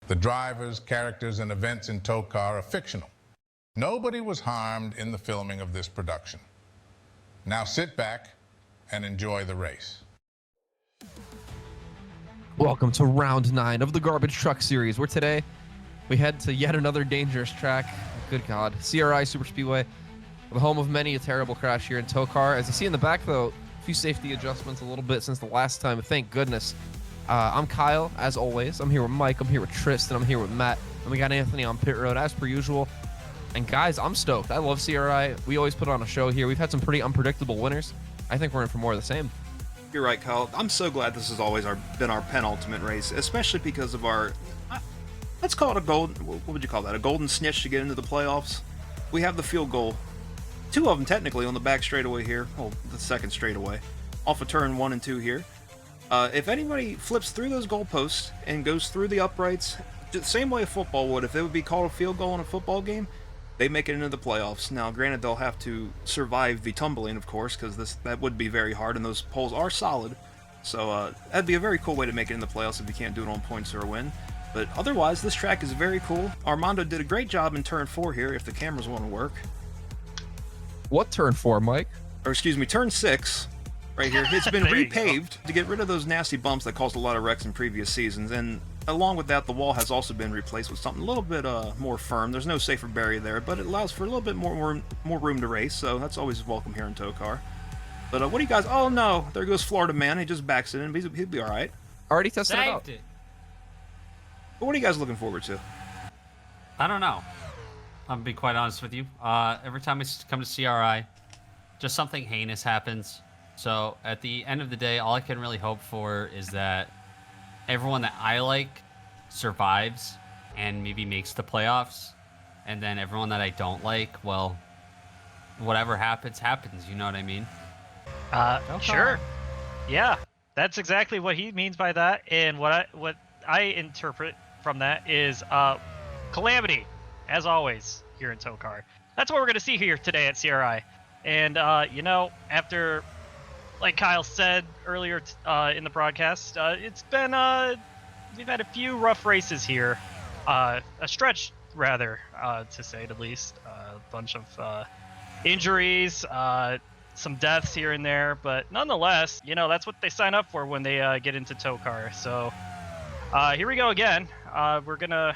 The drivers, characters, and events in TOECAR are fictional. Nobody was harmed in the filming of this production. Now sit back and enjoy the race. Welcome to round 9 of the Garbage Truck Series, where today we head to yet another dangerous track. Good God. CRI Superspeedway, the home of many a terrible crash here in TOECAR. As you see in the back, though, a few safety adjustments a little bit since the last time, thank goodness. I'm Kyle, as always. I'm here with Mike, I'm here with Tristan, I'm here with Matt, and we got Anthony on pit road, as per usual. And guys, I'm stoked. I love CRI. We always put on a show here. We've had some pretty unpredictable winners. I think we're in for more of the same. You're right, Kyle. I'm so glad this has always been our penultimate race, especially because of our, let's call it a what would you call that? A golden snitch to get into the playoffs. We have the field goal, 2 of them technically on the back straightaway here. Oh, the second straightaway, off of turn 1 and 2 here. If anybody flips through those goalposts and goes through the uprights, the same way a football would, if it would be called a field goal in a football game, they make it into the playoffs. Now, granted, they'll have to survive the tumbling, of course, because that would be very hard, and those poles are solid. So that'd be a very cool way to make it in the playoffs if you can't do it on points or a win. But otherwise, this track is very cool. Armando did a great job in turn 4 here, if the cameras want to work. What turn 4, Mike? Or excuse me, turn 6. Right here, it's been repaved to get rid of those nasty bumps that caused a lot of wrecks in previous seasons, and along with that, the wall has also been replaced with something a little bit more firm. There's no safer barrier there, but it allows for a little bit more room to race, so that's always welcome here in TOECAR. But what do you guys? Oh no, there goes Florida Man. He just backs it in. He'll be all right. Already tested it out. But what are you guys looking forward to? I don't know. I'm gonna be quite honest with you. Every time I come to CRI, just something heinous happens. So at the end of the day, all I can really hope for is that everyone that I like survives and maybe makes the playoffs, and then everyone that I don't like, well, whatever happens, happens. You know what I mean? Sure. Yeah, that's exactly what he means by that, and what I interpret from that is calamity, as always here in TOECAR. That's what we're gonna see here today at CRI, and you know, after, like Kyle said earlier in the broadcast, it's been we've had a few rough races here, a stretch rather, to say the least. A bunch of injuries, some deaths here and there, but nonetheless, you know, that's what they sign up for when they get into TOECAR. So here we go again. We're gonna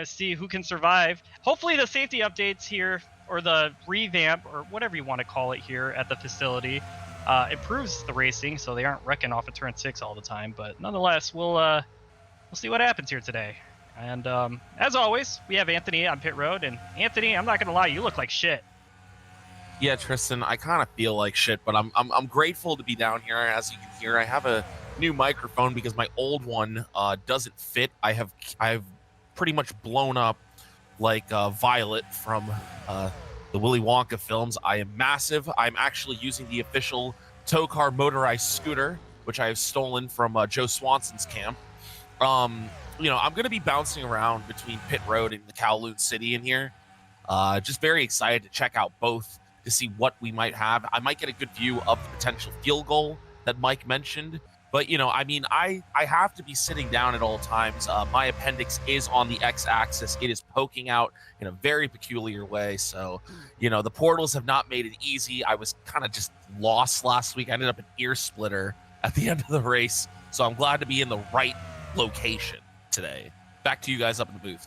see who can survive. Hopefully, the safety updates here, or the revamp, or whatever you want to call it here at the facility, improves the racing, so they aren't wrecking off at turn 6 all the time. But nonetheless, we'll see what happens here today. And as always, we have Anthony on pit road. And Anthony, I'm not gonna lie, you look like shit. Yeah, Tristan, I kind of feel like shit, but I'm grateful to be down here. As you can hear, I have a new microphone because my old one doesn't fit. I've pretty much blown up like Violet from the Willy Wonka films. I am massive. I'm actually using the official TOECAR motorized scooter, which I have stolen from Joe Swanson's camp. You know, I'm going to be bouncing around between pit road and the Kowloon City in here. Just very excited to check out both to see what we might have. I might get a good view of the potential field goal that Mike mentioned. But, you know, I mean, I have to be sitting down at all times. My appendix is on the x-axis. It is poking out in a very peculiar way. So, you know, the portals have not made it easy. I was kind of just lost last week. I ended up an ear splitter at the end of the race. So I'm glad to be in the right location today. Back to you guys up in the booth.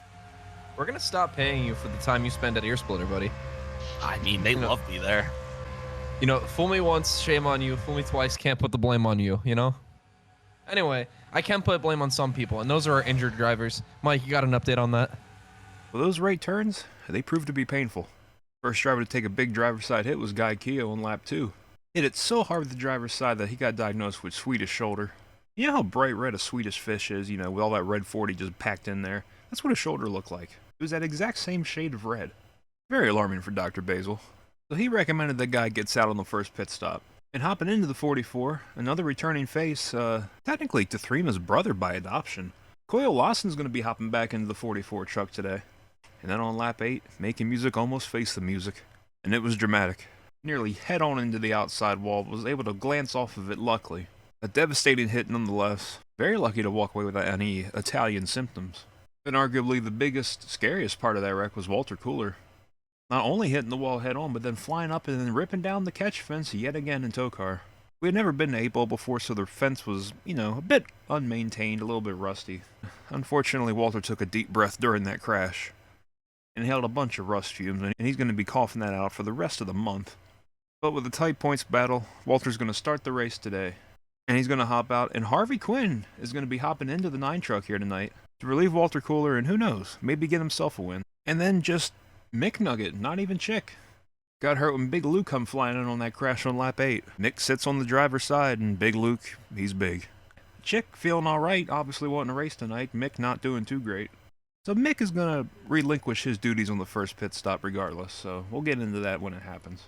We're going to stop paying you for the time you spend at ear splitter, buddy. I mean, they love me there. You know, fool me once, shame on you. Fool me twice, can't put the blame on you, you know? Anyway, I can put blame on some people, and those are our injured drivers. Mike, you got an update on that? Well, those right turns, they proved to be painful. First driver to take a big driver's side hit was Guy Keogh on lap 2. Hit it so hard with the driver's side that he got diagnosed with Swedish shoulder. You know how bright red a Swedish fish is, you know, with all that red 40 just packed in there? That's what a shoulder looked like. It was that exact same shade of red. Very alarming for Dr. Basil. So he recommended that guy gets out on the first pit stop. And hopping into the 44, another returning face, technically Tathrima's brother by adoption. Coyle Lawson's going to be hopping back into the 44 truck today. And then on lap 8, making music almost faced the music. And it was dramatic. Nearly head on into the outside wall, was able to glance off of it luckily. A devastating hit nonetheless. Very lucky to walk away without any Italian symptoms. And arguably the biggest, scariest part of that wreck was Walter Cooler. Not only hitting the wall head on, but then flying up and then ripping down the catch fence yet again in TOECAR. We had never been to 8-ball before, so the fence was, a bit unmaintained, a little bit rusty. Unfortunately, Walter took a deep breath during that crash. Inhaled a bunch of rust fumes, and he's going to be coughing that out for the rest of the month. But with a tight points battle, Walter's going to start the race today. And he's going to hop out, and Harvey Quinn is going to be hopping into the 9 truck here tonight to relieve Walter Cooler, and who knows, maybe get himself a win. And then just McNugget, not even Chick. Got hurt when Big Luke come flying in on that crash on lap 8. Nick sits on the driver's side, and Big Luke, he's big. Chick feeling alright, obviously wanting to race tonight. Mick not doing too great. So Mick is going to relinquish his duties on the first pit stop regardless, so we'll get into that when it happens.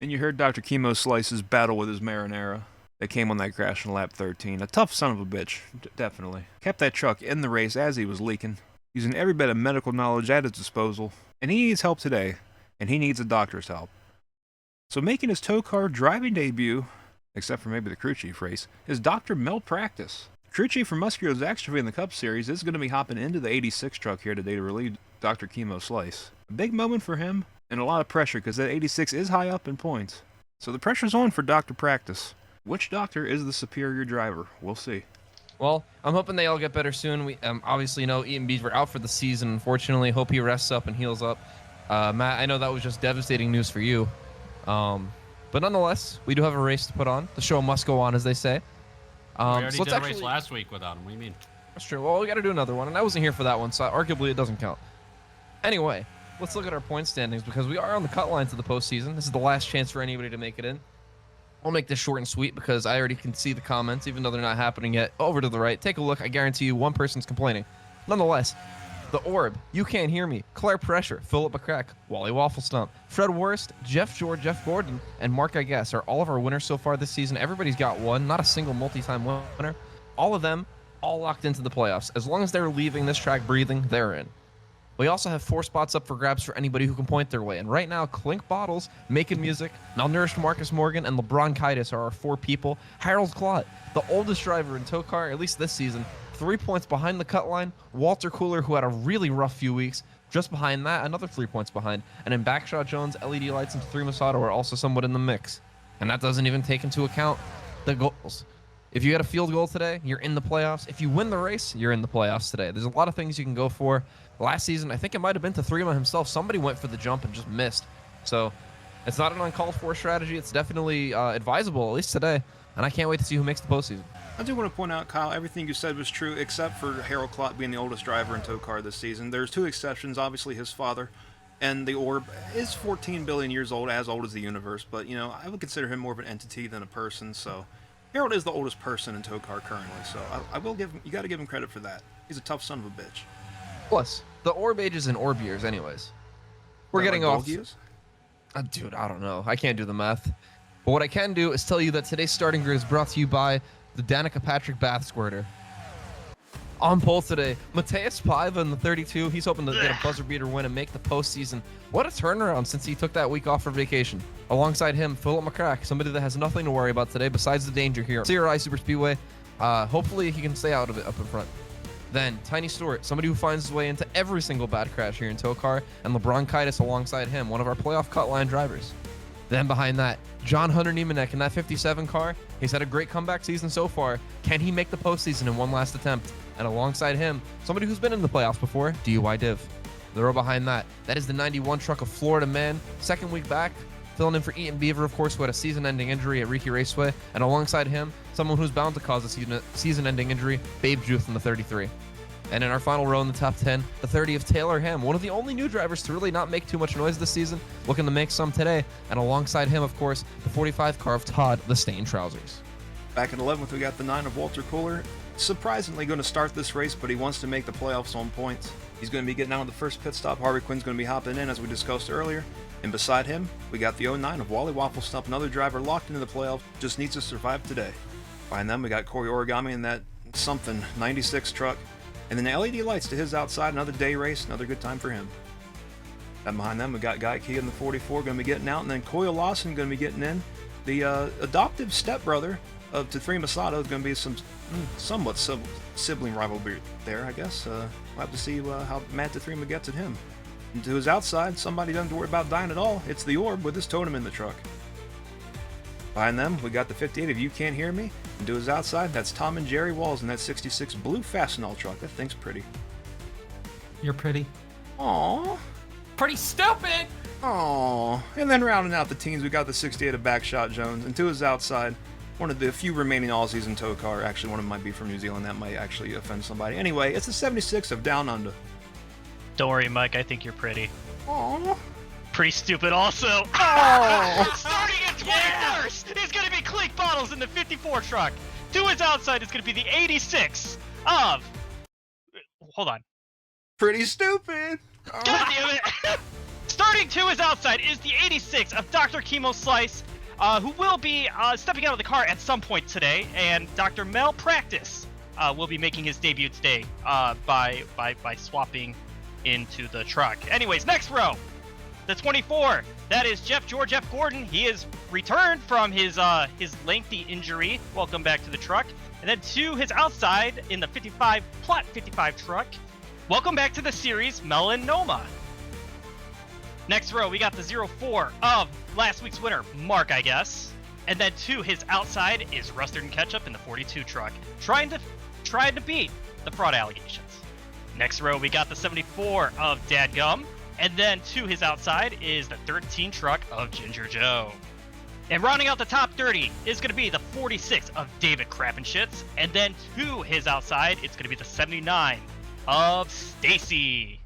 And you heard Dr. Chemo Slice's battle with his Marinara that came on that crash in lap 13. A tough son of a bitch, definitely. Kept that truck in the race as he was leaking, using every bit of medical knowledge at his disposal, and he needs help today, and he needs a doctor's help. So making his TOECAR driving debut, except for maybe the crew chief race, is Dr. Mel Practice. Crew chief for Musculo's Extrovy in the Cup Series is going to be hopping into the 86 truck here today to relieve Dr. Chemo Slice. A big moment for him, and a lot of pressure because that 86 is high up in points. So the pressure's on for Dr. Practice. Which doctor is the superior driver? We'll see. Well, I'm hoping they all get better soon. We obviously know Ian Bees were out for the season, unfortunately. Hope he rests up and heals up. Matt, I know that was just devastating news for you. But nonetheless, we do have a race to put on. The show must go on, as they say. We already so did a race last week without him. What do you mean? That's true. Well, we got to do another one, and I wasn't here for that one, so arguably it doesn't count. Anyway, let's look at our point standings because we are on the cut line to the postseason. This is the last chance for anybody to make it in. I'll make this short and sweet because I already can see the comments, even though they're not happening yet. Over to the right. Take a look. I guarantee you one person's complaining. Nonetheless, The Orb, You Can't Hear Me, Claire Pressure, Philip McCrack, Wally Waffle Stomp, Fred Worst, Jeff George, Jeff Gordon, and Mark I Guess are all of our winners so far this season. Everybody's got one, not a single multi-time winner. All of them, all locked into the playoffs. As long as they're leaving this track breathing, they're in. We also have 4 spots up for grabs for anybody who can point their way. And right now, Clink Bottles, Making Music, Malnourished Marcus Morgan, and LeBron Kitis are our 4 people. Harold Clott, the oldest driver in TOECAR, at least this season, 3 points behind the cut line. Walter Cooler, who had a really rough few weeks, just behind that, another 3 points behind. And in Backshot Jones, LED Lights, and 3 Masato are also somewhat in the mix. And that doesn't even take into account the goals. If you get a field goal today, you're in the playoffs. If you win the race, you're in the playoffs today. There's a lot of things you can go for. Last season, I think it might have been to Threema himself. Somebody went for the jump and just missed. So it's not an uncalled for strategy. It's definitely advisable, at least today. And I can't wait to see who makes the postseason. I do want to point out, Kyle, everything you said was true, except for Harold Clott being the oldest driver in TOECAR this season. There's 2 exceptions, obviously his father, and the Orb is 14 billion years old as the universe. But, I would consider him more of an entity than a person, so Harold is the oldest person in TOECAR currently, so I will give him, you got to give him credit for that. He's a tough son of a bitch. Plus, the Orb ages in Orb years anyways. We're getting off. Years? Dude, I don't know. I can't do the math. But what I can do is tell you that today's starting grid is brought to you by the Danica Patrick Bath Squirter. On pole today, Mateus Paiva in the 32. He's hoping to get a buzzer beater win and make the postseason. What a turnaround since he took that week off for vacation. Alongside him, Philip McCrack, somebody that has nothing to worry about today besides the danger here. CRI Superspeedway. Hopefully he can stay out of it up in front. Then, Tiny Stewart, somebody who finds his way into every single bad crash here in TOECAR, and LeBron Kitis alongside him, one of our playoff cut line drivers. Then behind that, John Hunter Niemannek in that 57 car. He's had a great comeback season so far. Can he make the postseason in one last attempt? And alongside him, somebody who's been in the playoffs before, DUI Div. The row behind that, that is the 91 truck of Florida Man, 2nd week back, filling in for Eaton Beaver, of course, who had a season-ending injury at Riki Raceway. And alongside him, someone who's bound to cause a season-ending injury, Babe Juth in the 33. And in our final row in the top 10, the 30 of Taylor Ham, one of the only new drivers to really not make too much noise this season, looking to make some today. And alongside him, of course, the 45 car of Todd, the Stain Trousers. Back in 11th, we got the 9 of Walter Cooler. Surprisingly going to start this race, but he wants to make the playoffs on points. He's going to be getting out of the first pit stop. Harvey Quinn's going to be hopping in, as we discussed earlier. And beside him, we got the 09 of Wally Waffle Stump, another driver locked into the playoffs, just needs to survive today. Behind them, we got Corey Origami in that something 96 truck. And then the LED Lights to his outside, another day race, another good time for him. And behind them, we got Guy Key in the 44 going to be getting out, and then Coyle Lawson going to be getting in. The adoptive stepbrother of T3 Masato is going to be some somewhat sibling rivalry there, I guess. We'll have to see how Matt T3 gets at him. And to his outside, somebody doesn't have to worry about dying at all. It's the Orb with his totem in the truck. Behind them, we got the 58 of You Can't Hear Me. And to his outside, that's Tom and Jerry Walls in that 66 blue Fastenal truck. That thing's pretty. You're pretty. Aww. Pretty stupid! Aww. And then rounding out the teams, we got the 68 of Backshot Jones. And to his outside, one of the few remaining Aussies in TOECAR. Actually, one of them might be from New Zealand. That might actually offend somebody. Anyway, it's the 76 of Down Under. Don't worry, Mike. I think you're pretty. Aww. Pretty stupid, also. Oh. Starting at 21st is going to be Clink Bottles in the 54 truck. To his outside is going to be the 86 of. Hold on. Pretty stupid. God damn it. Starting to his outside is the 86 of Dr. Chemo Slice, who will be stepping out of the car at some point today, and Dr. Malpractice will be making his debut today by swapping into the truck. Anyways, next row, the 24. That is Jeff George F. Gordon. He is returned from his lengthy injury. Welcome back to the truck. And then to his outside in the 55 Plot 55 truck. Welcome back to the series, Melanoma. Next row, we got the 04 of last week's winner, Mark, I guess. And then to his outside is Rustard and Ketchup in the 42 truck, trying to beat the fraud allegations. Next row, we got the 74 of Dadgum. And then to his outside is the 13 truck of Ginger Joe. And rounding out the top 30 is going to be the 46 of David Crappenshits. And then to his outside, it's going to be the 79 of Stacy.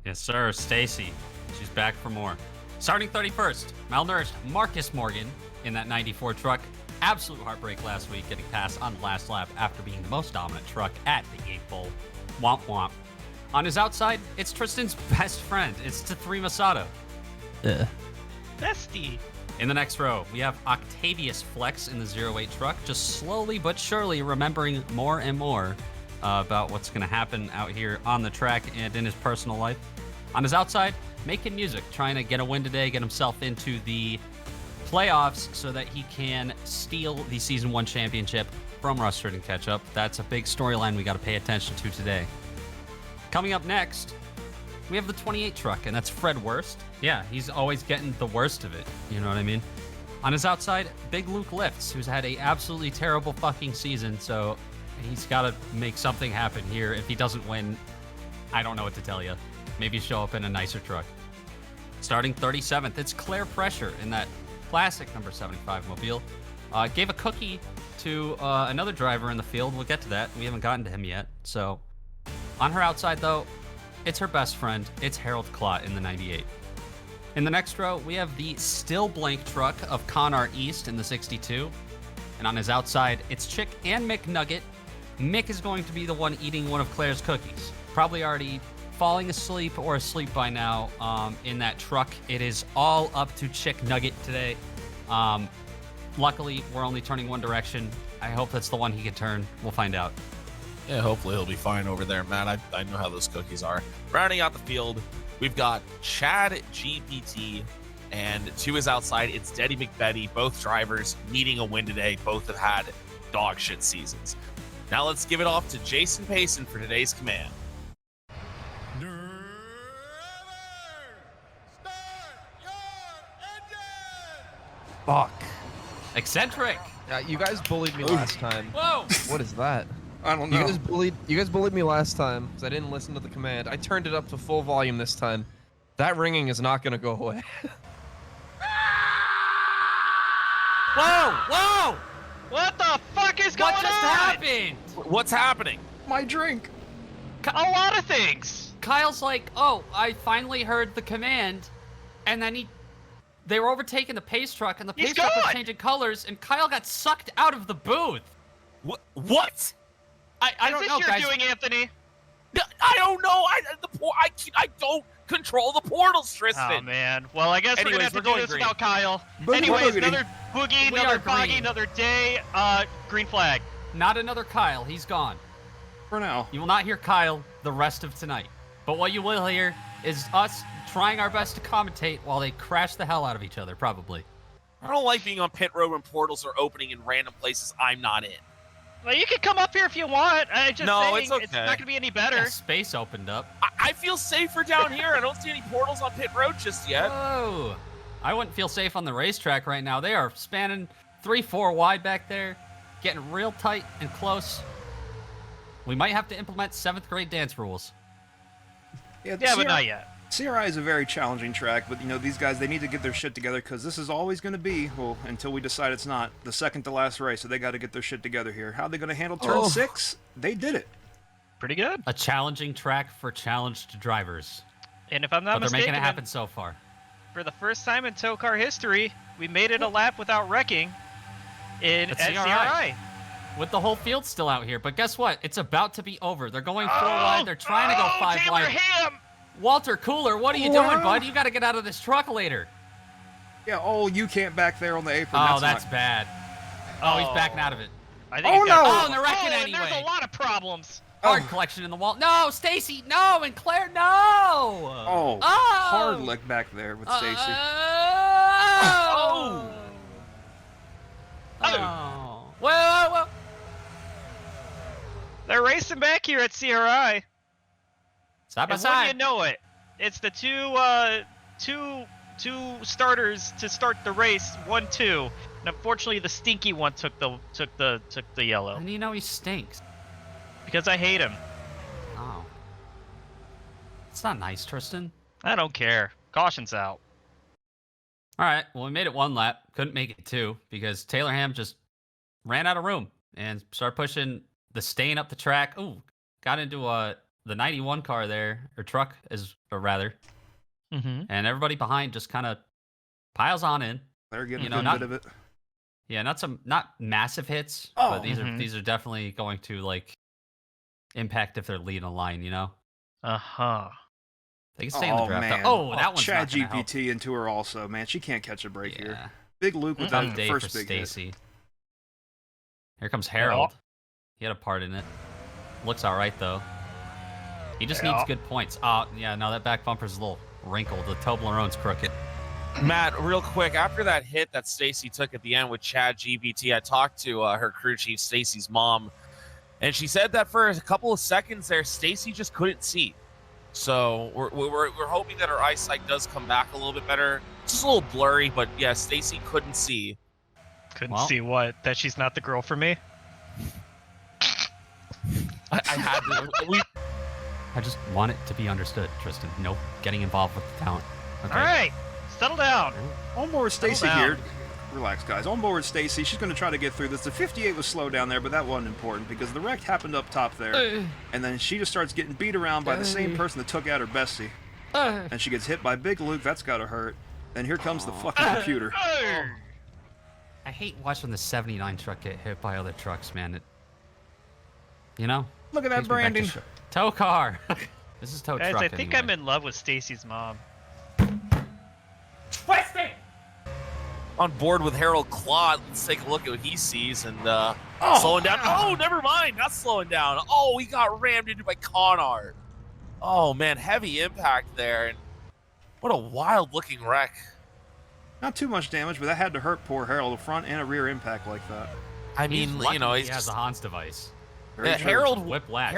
Yes, sir, Stacy. She's back for more. Starting 31st, malnourished Marcus Morgan in that 94 truck. Absolute heartbreak last week, getting passed on the last lap after being the most dominant truck at the 8th bowl. Womp womp. On his outside, it's Tristan's best friend. It's T3 Masato. Bestie. In the next row, we have Octavius Flex in the 08 truck, just slowly but surely remembering more and more about what's going to happen out here on the track and in his personal life. On his outside, making music, trying to get a win today, get himself into the playoffs so that he can steal the Season 1 championship from Rustard and Ketchup. That's a big storyline we got to pay attention to today. Coming up next, we have the 28 truck, and that's Fred Worst. Yeah, he's always getting the worst of it. You know what I mean? On his outside, Big Luke Lifts, who's had a absolutely terrible fucking season, so he's got to make something happen here. If he doesn't win, I don't know what to tell you. Maybe show up in a nicer truck. Starting 37th, it's Claire Pressure in that classic number 75 mobile. Gave a cookie to another driver in the field. We'll get to that. We haven't gotten to him yet, so... On her outside, though, it's her best friend. It's Harold Klott in the 98. In the next row, we have the still blank truck of Conar East in the 62. And on his outside, it's Chick and Mick Nugget. Mick is going to be the one eating one of Claire's cookies. Probably already falling asleep or asleep by now in that truck. It is all up to Chick Nugget today. Luckily, we're only turning one direction. I hope that's the one he can turn. We'll find out. Yeah, hopefully he'll be fine over there, man. I know how those cookies are. Rounding out the field, we've got Chad GPT, and to his outside, it's Deddy McBetty. Both drivers needing a win today. Both have had dog shit seasons. Now let's give it off to Jason Payson for today's command. Fuck. Eccentric. You guys bullied me last time. Whoa. What is that? I don't know. You guys bullied me last time because I didn't listen to the command. I turned it up to full volume this time. That ringing is not gonna go away. Whoa! Whoa! What the fuck is going What just on? happened? What's happening? My drink. A lot of things. Kyle's like, oh, I finally heard the command, and then they were overtaking the pace truck, and the pace truck was changing colors, and Kyle got sucked out of the booth. What? I don't know, guys. Is this your doing, Anthony? I don't know. I don't control the portals, Tristan. Oh man. Well, I guess we're gonna have to do this green. without Kyle. Boogie Anyways, boogity. another boogie, We another are foggy, green. another day. Green flag. Not another Kyle. He's gone. For now. You will not hear Kyle the rest of tonight. But what you will hear is us trying our best to commentate while they crash the hell out of each other, probably. I don't like being on pit road when portals are opening in random places I'm not in. Well, you can come up here if you want. I just No, saying, it's okay. it's not going to be any better. Yeah, space opened up. I feel safer down here. I don't see any portals on pit road just yet. Whoa. I wouldn't feel safe on the racetrack right now. They are spanning 3-4 wide back there, getting real tight and close. We might have to implement 7th grade dance rules. Yeah, But not yet. CRI is a very challenging track, but these guys, they need to get their shit together because this is always going to be, well, until we decide it's not, the second to last race, so they got to get their shit together here. How are they going to handle turn 6? They did it. Pretty good. A challenging track for challenged drivers. And if I'm not But they're mistaken, making it happen so far. for the first time in TOECAR history, we made it a lap without wrecking at CRI. With the whole field still out here. But guess what? It's about to be over. They're going 4 wide. They're trying to go 5 Taylor wide. Ham! Walter Cooler, what are you doing, bud? You got to get out of this truck later. Yeah, you can't back there on the apron. Oh, that's bad. Oh, he's backing out of it. I think Oh, he's got- no! Oh, and they're wrecking and anyway. There's a lot of problems. Card collection in the wall. No, Stacy, no, and Claire, no. Oh, Oh. hard lick back there with Stacy. Oh. Oh. Whoa. They're racing back here at CRI. Side by And wouldn't side. you know it, it's the two starters to start the race, 1-2. And unfortunately, the stinky one took the yellow And you know he stinks. because I hate him. Oh. It's not nice, Tristan. I don't care. Caution's out. All right. Well, we made it 1 lap. Couldn't make it 2 because Taylor Ham just ran out of room and started pushing the stain up the track. Ooh, got into the 91 car there, or truck, or rather. Mm-hmm. And everybody behind just kind of piles on in. They're getting You a know, good not- bit of it. Yeah, not massive hits, Oh. but these are definitely going to impact if they're leading a line. You know, Uh-huh. they can stay in the draft. Man. Oh, that one's Chad not gonna help. GPT into her also, man. She can't catch a break here. Yeah, Big Luke with tough that day for first big hit. Stacy. Here comes Harold. He had a part in it. Looks all right though. He just needs good points. Oh, yeah, no, that back bumper's a little wrinkled. The Toblerone's crooked. Matt, real quick, after that hit that Stacy took at the end with Chad GBT, I talked to her crew chief, Stacy's mom, and she said that for a couple of seconds there, Stacy just couldn't see. So we're hoping that her eyesight does come back a little bit better. It's just a little blurry, but yeah, Stacy couldn't see. Couldn't see what? That she's not the girl for me? I had to. I just want it to be understood, Tristan. No getting involved with the talent. Okay. All right. Settle down. On board Stacy Settle down. here. Relax, guys. On board Stacy. She's going to try to get through this. The 58 was slow down there, but that wasn't important because the wreck happened up top there. And then she just starts getting beat around by the same person that took out her bestie. And she gets hit by Big Luke. That's got to hurt. Then here comes the fucking computer. I hate watching the 79 truck get hit by other trucks, man. Look Look at that Takes me back to branding. TOECAR. This is tow Guys, truck. I think anyway. I'm in love with Stacy's mom. On board with Harold Claude, let's take a look at what he sees and slowing down. Oh, never mind, not slowing down. Oh, he got rammed into by Conard. Oh man, heavy impact there, and what a wild-looking wreck. Not too much damage, but that had to hurt poor Harold. A front and a rear impact like that. I He's mean, lucky you know, he he's has just a Hans device. Very true. Harold Whiplash.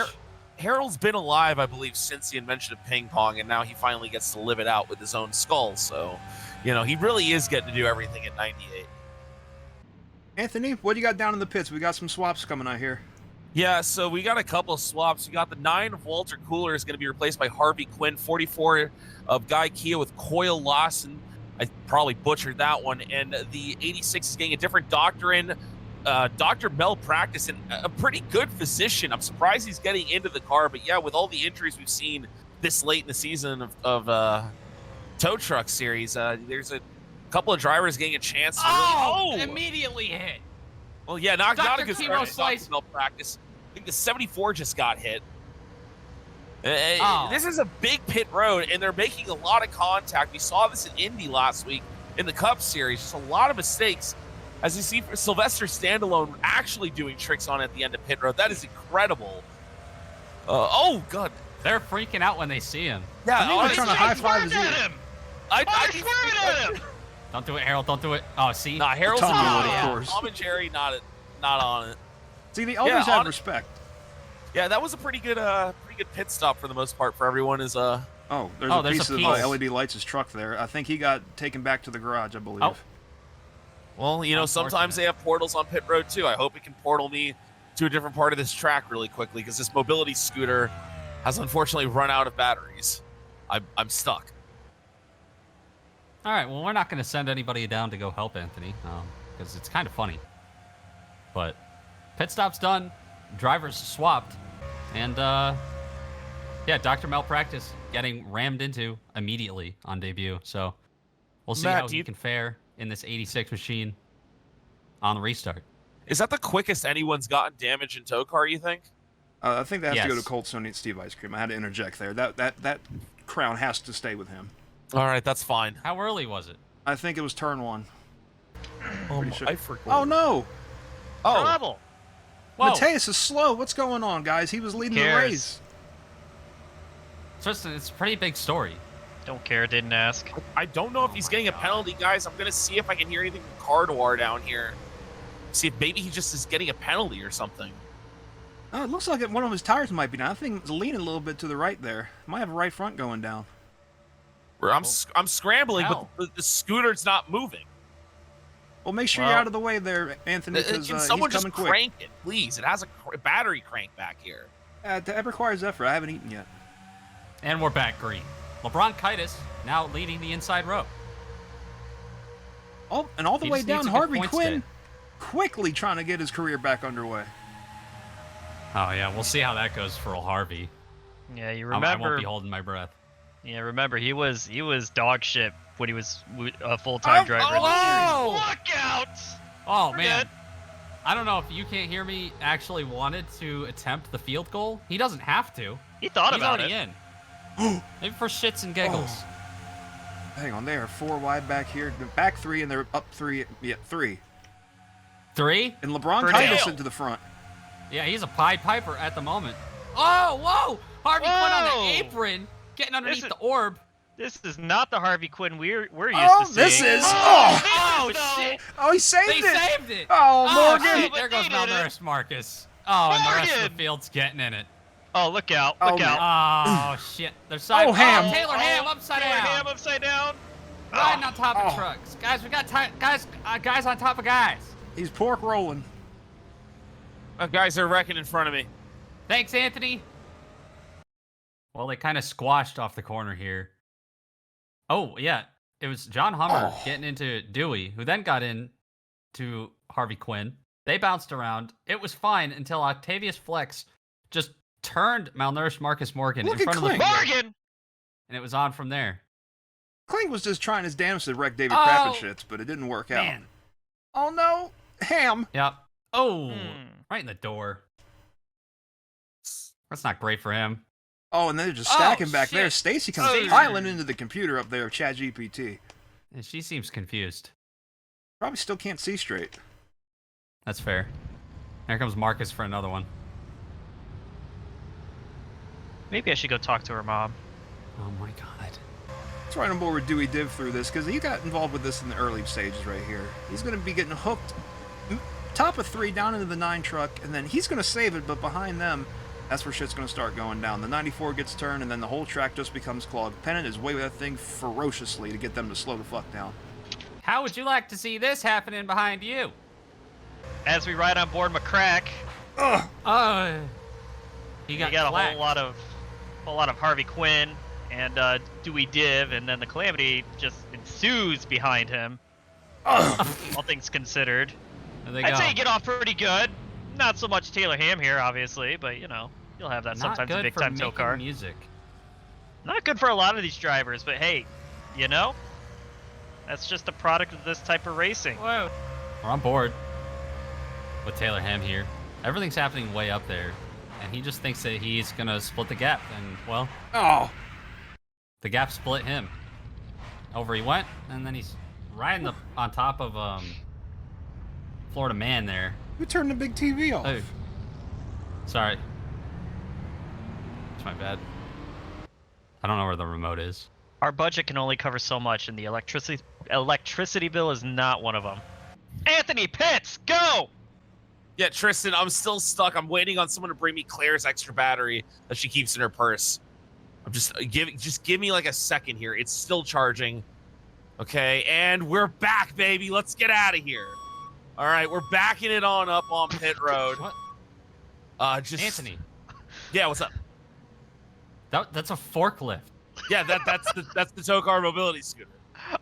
Harold's been alive, I believe, since the invention of ping pong, and now he finally gets to live it out with his own skull. So, you know, he really is getting to do everything at 98. Anthony, what do you got down in the pits? We got some swaps coming out here. Yeah, so we got a couple of swaps. We got the 9 of Walter Cooler is going to be replaced by Harvey Quinn. 44 of Guy Kia with Coyle Lawson. I probably butchered that one. And the 86 is getting a different doctor in. Dr. Mel Practice, and a pretty good physician. I'm surprised he's getting into the car. But yeah, with all the injuries we've seen this late in the season of tow truck series, there's a couple of drivers getting a chance to really... Immediately hit. Well, yeah, not a Dr. good Chemo start. Slice. Dr. Mel Practice. I think the 74 just got hit. Oh. This is a big pit road, and they're making a lot of contact. We saw this in Indy last week in the Cup Series. Just a lot of mistakes. As you see, Sylvester Standalone actually doing tricks on at the end of pit road. That is incredible. Oh, God. They're freaking out when they see him. Yeah, They're trying to high five his ear. at him! I Swerving at him! Don't do it, Harold. Don't do it. Oh, see? Nah, Harold's Tommy not would, of on it. course. Tom and Jerry not on it. See, the elders Yeah, have respect. Yeah, that was a pretty good pit stop for the most part for everyone. Is Oh, there's Oh, a there's piece a of piece. LED lights' truck there. I think he got taken back to the garage, I believe. Oh. well, you know, sometimes they have portals on pit road too. I hope it can portal me to a different part of this track really quickly because this mobility scooter has unfortunately run out of batteries. I'm stuck. All right, well, we're not going to send anybody down to go help Anthony because it's kind of funny. But pit stop's done, drivers swapped, and yeah, Dr. Malpractice getting rammed into immediately on debut. So we'll see Matt, how he can fare in this 86 machine on the restart. Is that the quickest anyone's gotten damage in TOECAR, you think? I think they have to go Yes. to Cold Stone and eat Steve Ice Cream. I had to interject there. That crown has to stay with him. All right, that's fine. How early was it? I think it was turn 1. Pretty sure. I forgot. Oh no! Oh, Trouble. Whoa, Mateus is slow. What's going on, guys? He was leading the Cares. race. Tristan, it's a pretty big story. Don't care. Didn't ask. I don't know if he's getting a penalty, guys. I'm gonna see if I can hear anything from Cardwar down here. See if maybe he just is getting a penalty or something. Oh, it looks like one of his tires might be down. I think it's leaning a little bit to the right there. Might have a right front going down. Where I'm scrambling, Ow. but the scooter's not moving. Well, make sure Well- you're out of the way there, Anthony, because Can he's someone coming just quick. crank it, please? It has a battery crank back here. That requires effort. I haven't eaten yet. And we're back green. LeBron Kitus now leading the inside row. Oh, and all the He way just needs down, a good Harvey points Quinn day. quickly trying to get his career back underway. Oh, yeah, we'll see how that goes for old Harvey. Yeah, you I won't remember. be holding my breath. Yeah, remember he was dog shit when he was a full-time driver. in the whoa! series. Look out! Oh, We're man. good. I don't know if you can't hear me actually wanted to attempt the field goal. He doesn't have to. He thought He's about already it. in. Maybe for shits and giggles. Hang on, they are 4 wide back here. They're back 3, and they're up 3. Yeah, 3. 3? And LeBron For Titus Dale. into the front. Yeah, he's a Pied Piper at the moment. Oh, whoa! Harvey Quinn on Whoa! the apron, getting underneath This the orb. This is not the Harvey Quinn we're used Oh, to seeing. this is. Oh, Oh, No. shit! oh, he saved They it. saved it! Oh, Morgan. shit, there goes They did it. malnourished Marcus. Oh, and the rest of Morgan. the field's getting in it. Oh, look out! Oh, Look man. out! Oh, shit. They're side. Oh, Ham. Taylor Ham upside Taylor down. Ham upside down. Riding on top of Oh. trucks. Guys, we got guys on top of guys. He's pork rolling. Guys are wrecking in front of me. Thanks, Anthony. Well, they kind of squashed off the corner here. Oh, yeah. It was John Hummer getting into Dewey, who then got in to Harvey Quinn. They bounced around. It was fine until Octavius Flex just turned malnourished Marcus Morgan Look in at front of the Clink. field, Morgan. and it was on from there. Clink was just trying his damnedest to wreck David Oh. Krappenschitz, but it didn't work out. Man. Oh, no. Ham. Yep. Oh, Hmm. right in the door. That's not great for him. Oh, and they're just stacking back there. shit. Stacy comes Stacey. piling into the computer up there, ChatGPT. And she seems confused. Probably still can't see straight. That's fair. Here comes Marcus for another one. Maybe I should go talk to her mom. Oh my god. Let's ride on board with Dewey Div through this, because he got involved with this in the early stages right here. He's going to be getting hooked top of 3 down into the 9 truck, and then he's going to save it, but behind them, that's where shit's going to start going down. The 94 gets turned, and then the whole track just becomes clogged. Pennant is way with that thing ferociously to get them to slow the fuck down. How would you like to see this happening behind you? As we ride on board McCrack, He you got, got a clacked. whole lot of Harvey Quinn and Dewey Div, and then the Calamity just ensues behind him. All things considered, There they I'd go. say you get off pretty good. Not so much Taylor Ham here, obviously, but you know you'll have that Not sometimes good in big for time making TOECAR. music. Not good for a lot of these drivers, but hey, you know, that's just a product of this type of racing. Whoa. We're on board with Taylor Ham here. Everything's happening way up there, and he just thinks that he's gonna split the gap, and well, Oh, the gap split him. Over he went, and then he's riding on top of Florida Man there. who turned the big TV off? Oh, sorry. It's my bad. I don't know where the remote is. Our budget can only cover so much, and the electricity bill is not one of them. Anthony Pitts, go! Yeah, Tristan, I'm still stuck. I'm waiting on someone to bring me Claire's extra battery that she keeps in her purse. I'm just give me like a second here. It's still charging. Okay, and we're back, baby. Let's get out of here. All right, we're backing it on up on pit road. What? Just Anthony. Yeah, what's up? That's a forklift. Yeah, that's the TOECAR mobility scooter.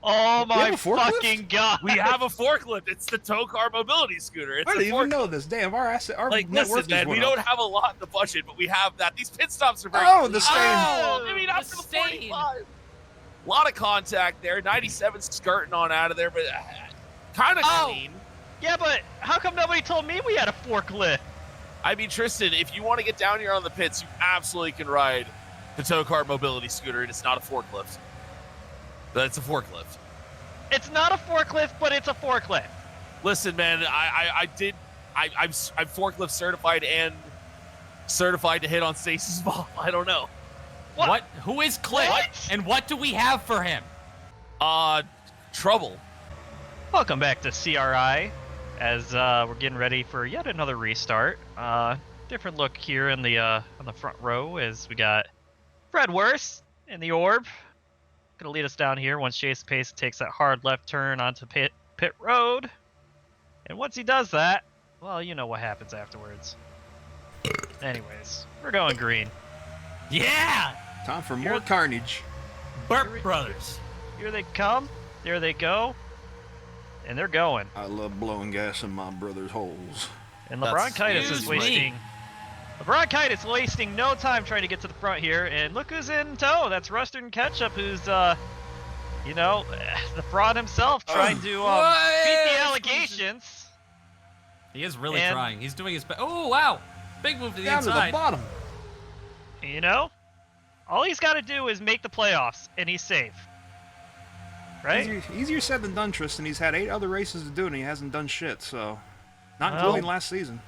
Oh have my a forklift? fucking god! We have a forklift. It's the TOECAR mobility scooter. It's I a didn't even forklift. know this. Damn, our Like, net listen, worth man, just we went don't up. have a lot in the budget, but we have that. These pit stops are very. Oh, the stain. Oh, I mean, The after the stain. 45. A lot of contact there. 97 skirting on out of there, but kind of clean. Yeah, but how come nobody told me we had a forklift? I mean, Tristan, if you want to get down here on the pits, you absolutely can ride the TOECAR mobility scooter, and it's not a forklift. But it's a forklift. It's not a forklift, but it's a forklift. Listen, man, I'm forklift certified and certified to hit on Stacy's ball. I don't know. What? Who is Cliff? What? And what do we have for him? Trouble. Welcome back to CRI, as we're getting ready for yet another restart. Different look here in the on the front row, as we got Fred Worth in the orb. Gonna lead us down here once Chase Pace takes that hard left turn onto pit road. And once he does that, well, you know what happens afterwards. Anyways, we're going green. Yeah! Time for more carnage. Burp Brothers. Here they come, there they go, and they're going. I love blowing gas in my brother's holes. And That's- LeBronchitis is Excuse me. wasting. LeBronchitis wasting no time trying to get to the front here, and look who's in tow. That's Rustin Ketchup, who's you know, the fraud himself, trying to beat the allegations. He is really And- trying. He's doing his best. Oh, wow. Big move to the Down to the inside. bottom. You know, all he's got to do is make the playoffs, and he's safe. Right? Easier said than done, Tristan. He's had 8 other races to do, and he hasn't done shit. So, not Well- including last season.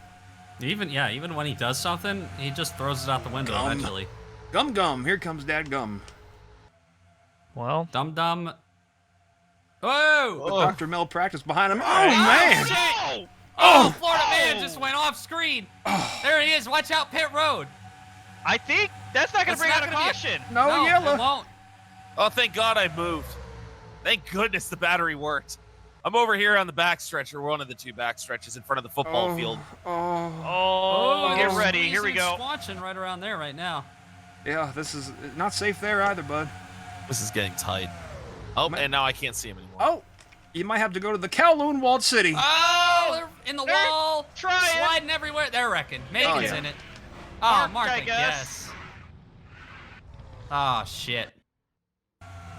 Even when he does something, he just throws it out the window Gum. eventually. Gum. Here comes Dad Gum. Well, Dum dum. Whoa! With Dr. Mel practice behind him. Oh, Oh, man! shit! Oh, Florida man just went off screen. There he is. Watch out, pit road. I think that's not going to That's bring out not a gonna be a- caution. No, yellow. It won't. Oh, thank God I moved. Thank goodness the battery worked. I'm over here on the back stretch, or one of the 2 back stretches in front of the football field. Oh. Oh, get they're ready. Here we squeezing go. Squanching right around there right now. Yeah, this is not safe there either, bud. This is getting tight. Oh, and now I can't see him anymore. Oh, you might have to go to the Kowloon Walled City. Oh, they're in the They're wall. trying. Sliding everywhere. They're wrecking. Megan's yeah. in it. Oh, Mark, I I guess. guess. Oh, shit.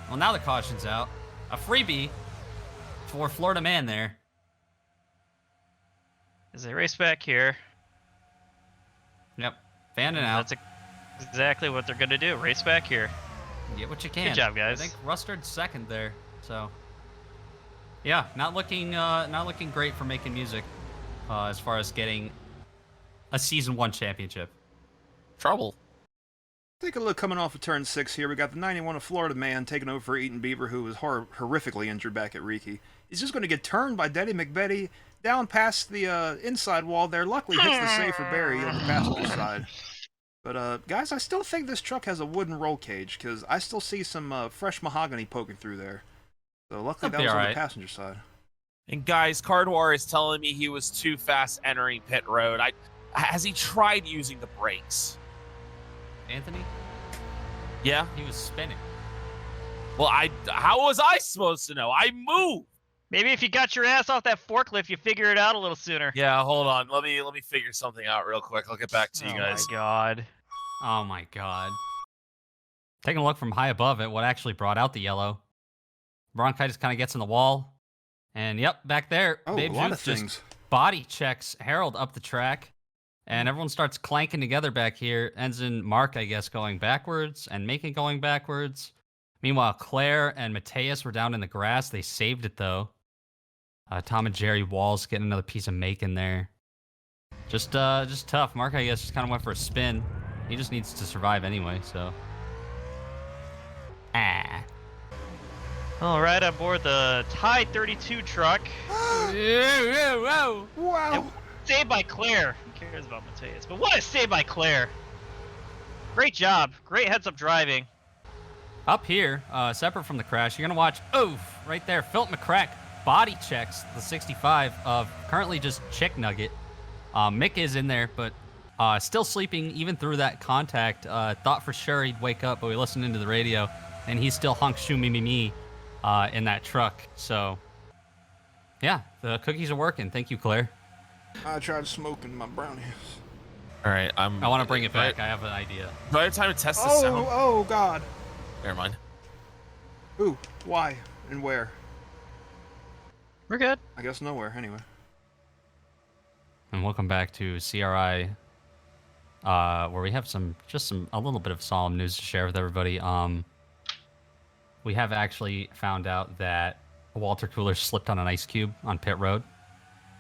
Well, now the caution's out. A freebie for Florida man there. As they race back here, Yep. Fanning out. that's exactly what they're going to do. Race back here. Get what you can. Good job, guys. I think Rustard's second there. So, yeah, not looking great for making music as far as getting a season 1 championship. Trouble. Take a look coming off of turn 6 here. We got the 91 of Florida man taking over for Eaton Beaver, who was horrifically injured back at Riki. He's just going to get turned by Daddy McBetty down past the inside wall there. Luckily hits the safer Barry on the passenger side. But guys, I still think this truck has a wooden roll cage, because I still see some fresh mahogany poking through there. So luckily That'll that be was on alright. the passenger side. And guys, Cardwar is telling me he was too fast entering pit road. Has he tried using the brakes? Anthony, Yeah. he was spinning. Well, how was I supposed to know? I moved. Maybe if you got your ass off that forklift, you figure it out a little sooner. Yeah, hold on. Let me figure something out real quick. I'll get back to you Oh guys. my god. Oh my god. Taking a look from high above it, what actually brought out the yellow. Bronchitis kind of gets in the wall. And yep, back there. Oh, Babe a lot of Juice just things. body checks Harold up the track. And everyone starts clanking together back here. Ends in Mark, I guess, going backwards and Macon going backwards. Meanwhile, Claire and Mateus were down in the grass. They saved it, though. Tom and Jerry Walls getting another piece of Macon there. Just tough. Mark, I guess, just kind of went for a spin. He just needs to survive anyway, so. All right, aboard the Tide 32 truck. Wow. And saved by Claire. Who cares about Mateus? But what a save by Claire. Great job. Great heads-up driving. Up here, separate from the crash, you're going to watch, right there, Philip McCrack body checks the 65 of currently just Chick Nugget. Mick is in there, but still sleeping even through that contact. Thought for sure he'd wake up, but we listened into the radio, and he's still hunk shoo me in that truck. So, yeah, the cookies are working. Thank you, Claire. I tried smoking my brownies. All right, I want to bring it back. I have an idea. Do I have time to test this sound? Oh, God. Never mind. Who? Why? And where? We're good. I guess nowhere, anyway. And welcome back to CRI, where we have a little bit of solemn news to share with everybody. We have actually found out that Walter Cooler slipped on an ice cube on pit road.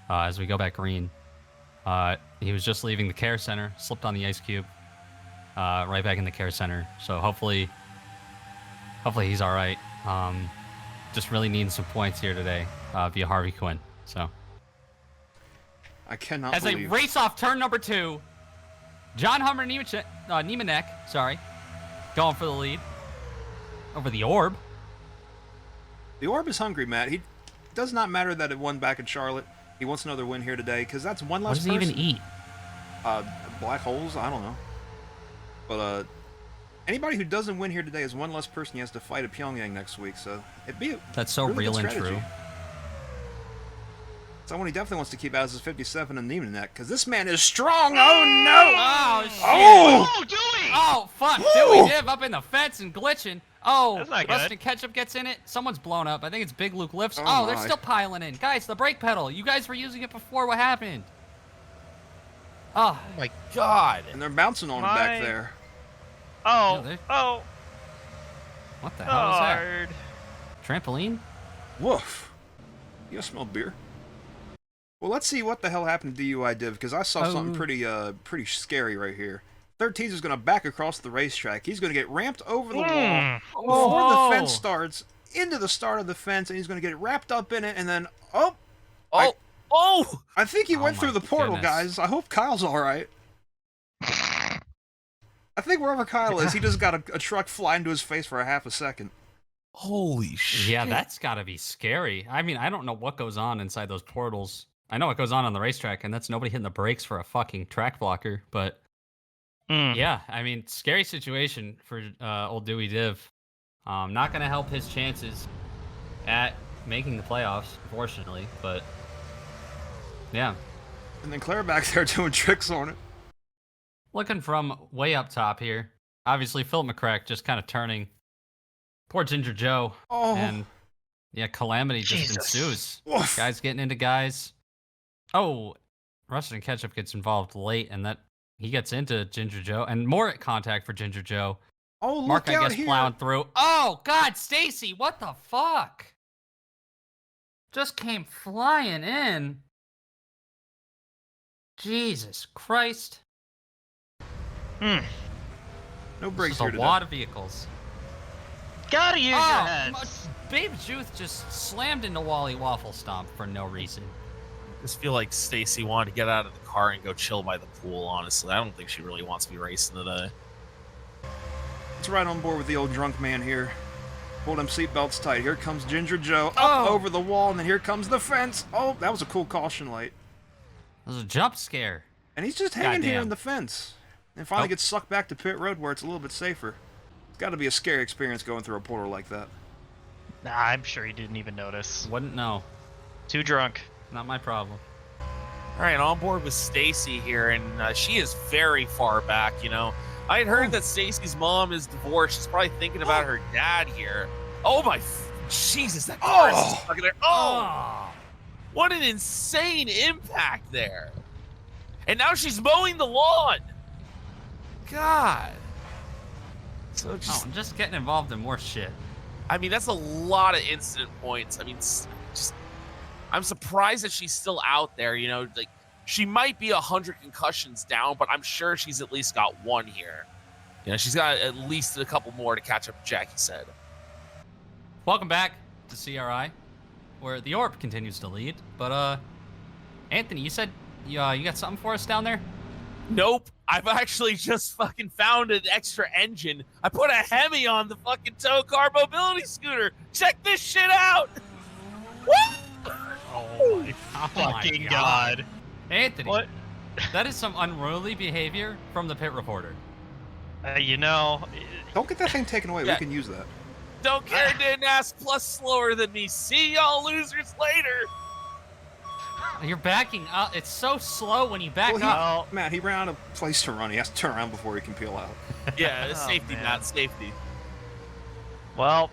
As we go back green, he was just leaving the care center, slipped on the ice cube, right back in the care center. So hopefully he's all right. Just really needing some points here today via Harvey Quinn. So. I cannot As believe. a race off turn number 2, John Hummer Niemanek, going for the lead over the Orb. The Orb is hungry, Matt. He does not matter that it won back in Charlotte. He wants another win here today because that's one less What does person. he even eat? Black holes? I don't know. But anybody who doesn't win here today is one less person he has to fight at Pyongyang next week. So it'd be That's so really real good and strategy. true. Someone he definitely wants to keep out is his 57 and Niemanek because this man is strong. Oh no! Oh, shit. Oh, Dewey! Oh, fuck. Dewey Div up in the fence and glitching. Oh, That's not Rustin good. Ketchup gets in it. Someone's blown up. I think it's Big Luke lifts. Oh, Oh, they're my. still piling in. Guys, the brake pedal. You guys were using it before. What happened? Oh, Oh my God. And they're bouncing on him back My- there. Oh, Yeah, they- oh, what the hell is that? hard. Trampoline? Woof. You guys smell beer? Well, let's see what the hell happened to DUI Div because I saw something pretty scary right here. 13's is going to back across the racetrack. He's going to get ramped over the wall before the fence starts, into the start of the fence, and he's going to get wrapped up in it, and then, Oh! I think he went Oh through my the portal, goodness. guys. I hope Kyle's all right. I think wherever Kyle is, he just got a truck fly into his face for a half a second. Holy shit. Yeah, that's got to be scary. I mean, I don't know what goes on inside those portals. I know what goes on the racetrack, and that's nobody hitting the brakes for a fucking track blocker. But yeah, I mean, scary situation for old Dewey Div. Not going to help his chances at making the playoffs, unfortunately. But yeah, And then Claire back there doing tricks on it. looking from way up top here. Obviously, Phil McCrack just kind of turning. Poor Ginger Joe. Oh. And yeah, calamity just Jesus. ensues. Woof. Guys getting into guys. Oh, Rustin Ketchup gets involved late, and that he gets into Ginger Joe, and more contact for Ginger Joe. Oh, look Mark, I out guess, here. plowing through. Oh, God, Stacy, what the fuck? Just came flying in. Jesus Christ. No This brakes is here a today. lot of vehicles. Gotta use your Oh, heads. Babe Juth just slammed into Wally Waffle Stomp for no reason. I just feel like Stacy wanted to get out of the car and go chill by the pool, honestly. I don't think she really wants to be racing today. Let's ride on board with the old drunk man here. Hold them seatbelts tight. Here comes Ginger Joe up Oh. over the wall, and then here comes the fence. Oh, that was a cool caution light. It was a jump scare. And he's just hanging here Goddamn. in the fence. And finally Oh. gets sucked back to pit road where it's a little bit safer. It's got to be a scary experience going through a portal like that. Nah, I'm sure he didn't even notice. Wouldn't know. Too drunk. Not my problem. All right, on board with Stacy here, and she is very far back, you know. I had heard that Stacy's mom is divorced. She's probably thinking about her dad here. Oh my, Jesus, that car is stuck in there. Oh, what an insane impact there. And now she's mowing the lawn. God. So Just getting involved in more shit. I mean, that's a lot of incident points. I mean, just I'm surprised that she's still out there. You know, like she might be 100 concussions down, but I'm sure she's at least got one here. You know, she's got at least a couple more to catch up. Jackie said. Welcome back. to CRI, where the orb continues to lead. But Anthony, you said you got something for us down there? Nope. I've actually just fucking found an extra engine. I put a Hemi on the fucking TOECAR mobility scooter. Check this shit out. Woo! Oh my fucking god. Anthony, What? that is some unruly behavior from the pit reporter. You know, Don't get that thing taken away. Yeah. We can use that. Don't care, didn't ask, plus slower than me. See y'all losers later. You're backing up. It's so slow when you back Well, up. Matt, he ran out of place to run. He has to turn around before he can peel out. Yeah, Oh, safety, man. Matt, safety. well,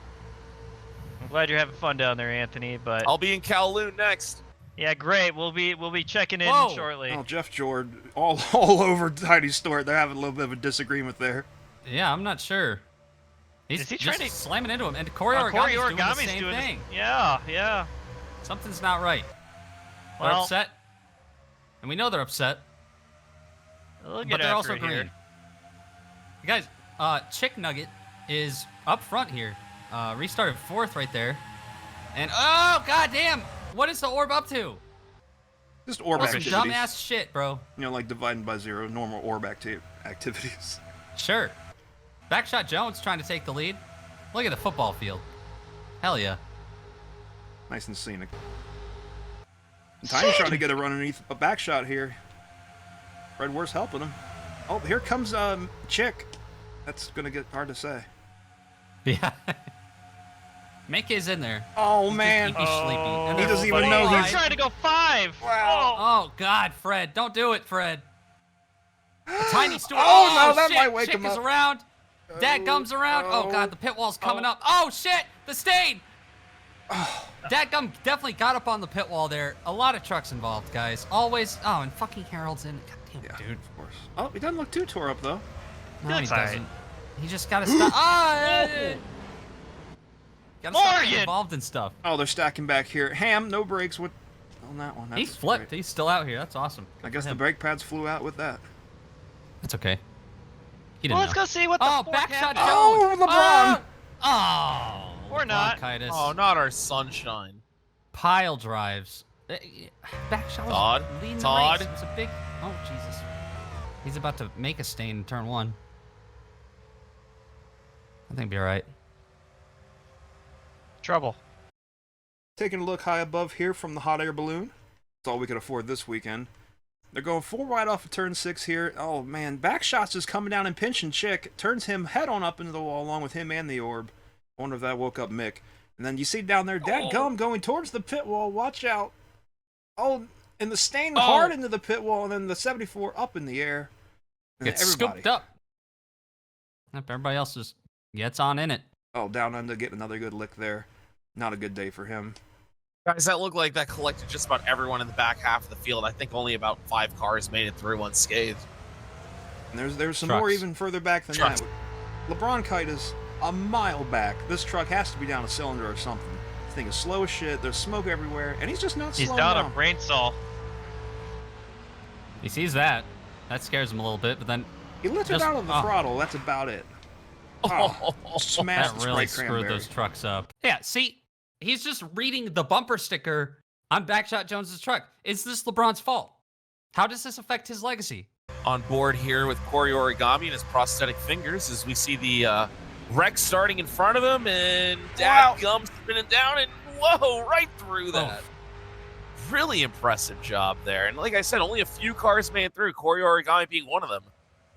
I'm glad you're having fun down there, Anthony. But I'll be in Kowloon next. yeah, great. We'll be checking in Whoa. shortly. Oh, Jeff Jordan, all over Tiny Stewart. They're having a little bit of a disagreement there. Yeah, I'm not sure. He's Is he just trying to- slamming into him, and Corey Corey Origami's doing the Origami's same doing this- thing. Yeah. Something's not right. They're Well, upset, and we know they're upset, we'll get but they're after also it here. green. You guys, Chick Nugget is up front here. Restarted 4th right there, and oh goddamn, what is the orb up to? Just orb Well, some activities. dumbass shit, bro. You know, like dividing by zero, normal orb activities. Sure. Backshot Jones trying to take the lead. Look at the football field. Hell yeah. Nice and scenic. And Tiny's trying to get a run underneath a back shot here. Fred Worth's helping him. Oh, here comes Chick. That's gonna get hard to say. Yeah. Mick is in there. Oh man. He's sleepy. And He they're doesn't even both know Oh, he's- he's trying to go 5. Wow. Oh God, Fred! Don't do it, Fred. Tiny Stewart. Oh, no, that shit. might wake Chick him is up. around. Dad gum's around. Oh God, the pit wall's coming up. Oh shit, the stain. Dad gum definitely got up on the pit wall there. A lot of trucks involved, guys. Always. Oh, and fucking Harold's in. God damn it, Yeah, dude. of course. Oh, he doesn't look too tore up though. No, he That's all right. doesn't. He just gotta stop. Gotta stop getting Morgan! involved in stuff. Oh, they're stacking back here. Ham, no brakes. What on that one? He That's flipped. great. He's still out here. That's awesome. I guess for the him. brake pads flew out with that. That's okay. He Well, didn't let's know. go see what the Oh, fork backshot happened. Jones. Oh, LeBron. Oh. Or not. Bronchitis. Oh, not our sunshine. Pile drives. Backshot was Todd? leading Todd? the race. It was a big. Oh Jesus. He's about to make a stain in turn 1. I think he'll be all right. Trouble. Taking a look high above here from the hot air balloon. That's all we could afford this weekend. They're going 4 wide off of turn 6 here. Oh man, Backshots is coming down and pinching Chick. Turns him head on up into the wall along with him and the orb. I wonder if that woke up Mick. And then you see down there, Dad Gum going towards the pit wall. Watch out. Oh, and the stain hard into the pit wall, and then the 74 up in the air. And Gets everybody. scooped up. Yep, everybody else just gets on in it. Oh, down under, getting another good lick there. Not a good day for him. Guys, that looked like that collected just about everyone in the back half of the field. I think only about 5 cars made it through unscathed. And there's some Trucks. more even further back than Trucks. that. LeBron Kite is a mile back. This truck has to be down a cylinder or something. This thing is slow as shit. There's smoke everywhere, and he's just not He's slowing down down. a brain cell. He sees that. That scares him a little bit, but then He lifted just- out of the oh. throttle. That's about it. Oh, smashed that the really spray screwed cranberry. those trucks up. Yeah, see, he's just reading the bumper sticker on Backshot Jones's truck. Is this LeBron's fault? How does this affect his legacy? On board here with Corey Origami and his prosthetic fingers as we see the wreck starting in front of him and Dad Gum spinning down and whoa, right through that. Really impressive job there. And like I said, only a few cars made it through, Corey Origami being one of them.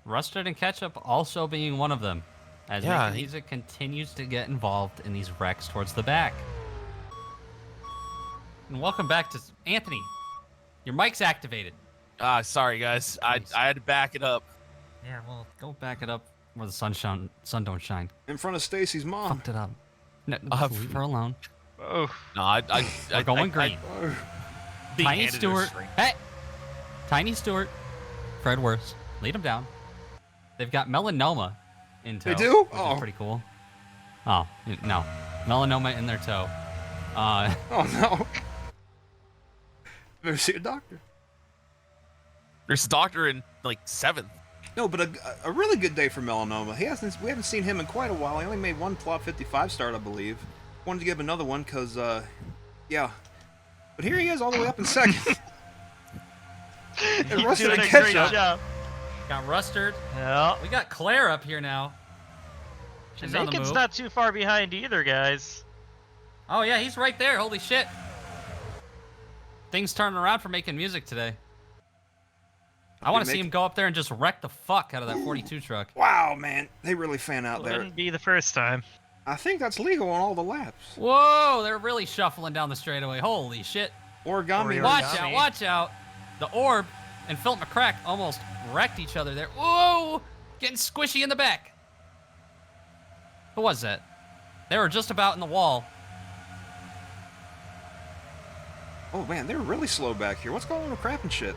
Rusted and Ketchup also being one of them, as Yeah, Making Music continues to get involved in these wrecks towards the back. And welcome back to Anthony. Your mic's activated. Sorry guys, I had to back it up. Yeah, well, go back it up where the sun don't shine. In front of Stacy's mom. Fucked it up. No, leave her alone. Oh, No, We're going green. being Tiny handed a Stewart. string. Hey! Tiny Stewart. Fred Worth. Lead them down. They've got melanoma in tow. They do? Which Oh. is pretty cool. Oh, no. Melanoma in their toe. Oh no. Better see a doctor. There's a doctor in like 7th. No, but a really good day for Melanoma. We haven't seen him in quite a while. He only made one Plot 55 start, I believe. wanted to give another one because, yeah. But here he is all the way up in second. And He's Rusted doing and a great Ketchup. job. Got Rustard. Yeah. We got Claire up here now. She's on the Jamaicans move. not too far behind either, guys. Oh yeah, he's right there. Holy shit. Things turning around for making music today. I want to see him go up there and just wreck the fuck out of that 42 truck. Wow, man. They really fan out there. Wouldn't be the first time. I think that's legal on all the laps. Whoa, they're really shuffling down the straightaway. Holy shit. Origami. Watch out, watch out. The Orb and Philip McCrack almost wrecked each other there. Whoa, getting squishy in the back. Who was that? They were just about in the wall. Oh, man, they're really slow back here. What's going on with crap and shit?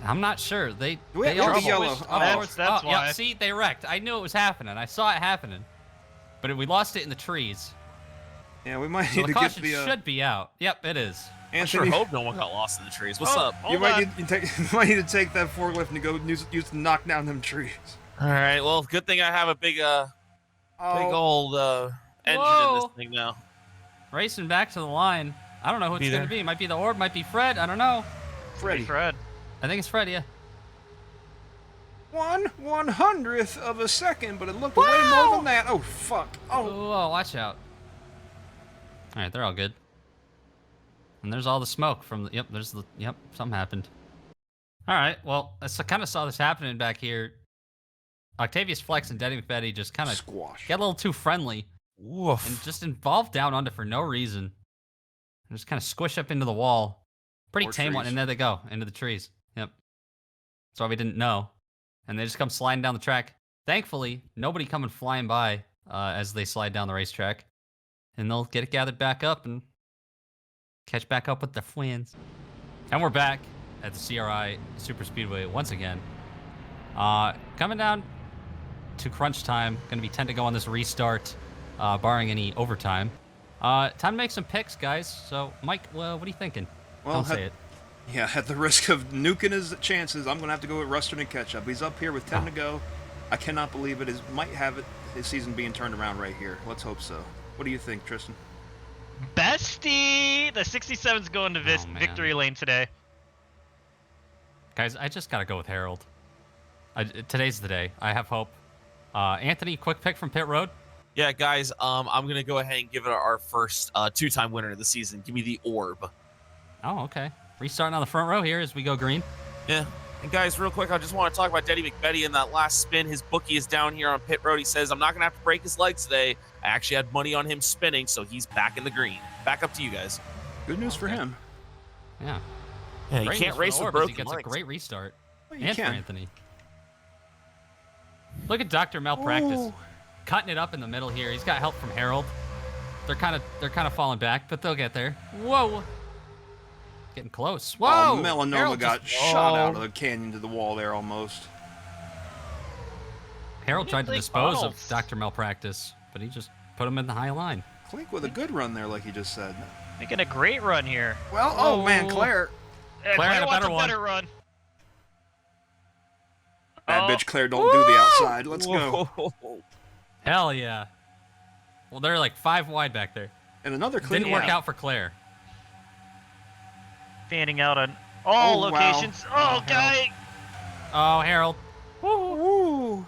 I'm not sure. They We have all the yellow. squished Oh, up towards- that's why. Yep, see, they wrecked. I knew it was happening. I saw it happening. But we lost it in the trees. Yeah, we might So need the to get caution the... should be out. Yep, it is. I sure Anthony, hope no one got lost in the trees. What's up? you Hold might on. need, you might need to take that forklift and go use to knock down them trees. All right. Well, good thing I have a big old engine in this Whoa. thing now. Racing back to the line. I don't know who it's Be going to there. be. Might be the Orb, might be Fred. I don't know. Freddie. Fred. I think it's Fred, yeah. 1/100th of a second, but it looked way more than that. Oh, fuck. Oh. Whoa, watch out. All right, they're all good. And there's all the smoke from the... Yep, something happened. All right, well, I kind of saw this happening back here. Octavius Flex and Denny McBetty just kind of Squash. get a little too friendly Woof. and just involved down under for no reason. And just kind of squish up into the wall. Pretty More tame one, trees. and there they go, into the trees. Yep. That's why we didn't know. And they just come sliding down the track. Thankfully, nobody coming flying by as they slide down the racetrack. And they'll get it gathered back up and catch back up with the friends. And we're back at the CRI Super Speedway once again. Coming down to crunch time. Going to be 10 to go on this restart, barring any overtime. Time to make some picks, guys. So, Mike, well, what are you thinking? Well, Don't say it. Yeah, at the risk of nuking his chances, I'm going to have to go with Rustard and Ketchup. He's up here with 10 to go. I cannot believe it. Might have his season being turned around right here. Let's hope so. What do you think, Tristan? Bestie! The 67's going to Oh, man. victory lane today. Guys, I just got to go with Harold. Today's the day. I have hope. Anthony, quick pick from pit road. Yeah, guys. I'm gonna go ahead and give it our first two-time winner of the season. Give me the Orb. Oh, okay. Restarting on the front row here as we go green. Yeah. And guys, real quick, I just want to talk about Denny McBetty in that last spin. His bookie is down here on pit road. He says, I'm not going to have to break his legs today. I actually had money on him spinning, so he's back in the green. Back up to you guys. Good news for Okay. him. Yeah. Yeah, you Great can't news for race the with Orb as broken He gets legs. a great restart. Well, you And for can. Anthony. Look at Dr. Malpractice. Cutting it up in the middle here. He's got help from Harold. They're kind of falling back, but they'll get there. Whoa. Getting close. Whoa. Oh, Melanoma Harold got just- shot out of the canyon to the wall there almost. Harold tried to Like dispose of balls. Dr. Malpractice, but he just put him in the high line. Clink with a good run there, like he just said. Making a great run here. Well, oh, man, Claire. Claire had a wants better one. better run. Bad Oh. bitch Claire don't do the outside. Let's go. Whoa. Hell yeah. Well, they're like 5 wide back there. And another clean Didn't work lap. out for Claire. Fanning out on all Oh, wow. locations. Oh, Oh, guy. Oh, Harold. Woo.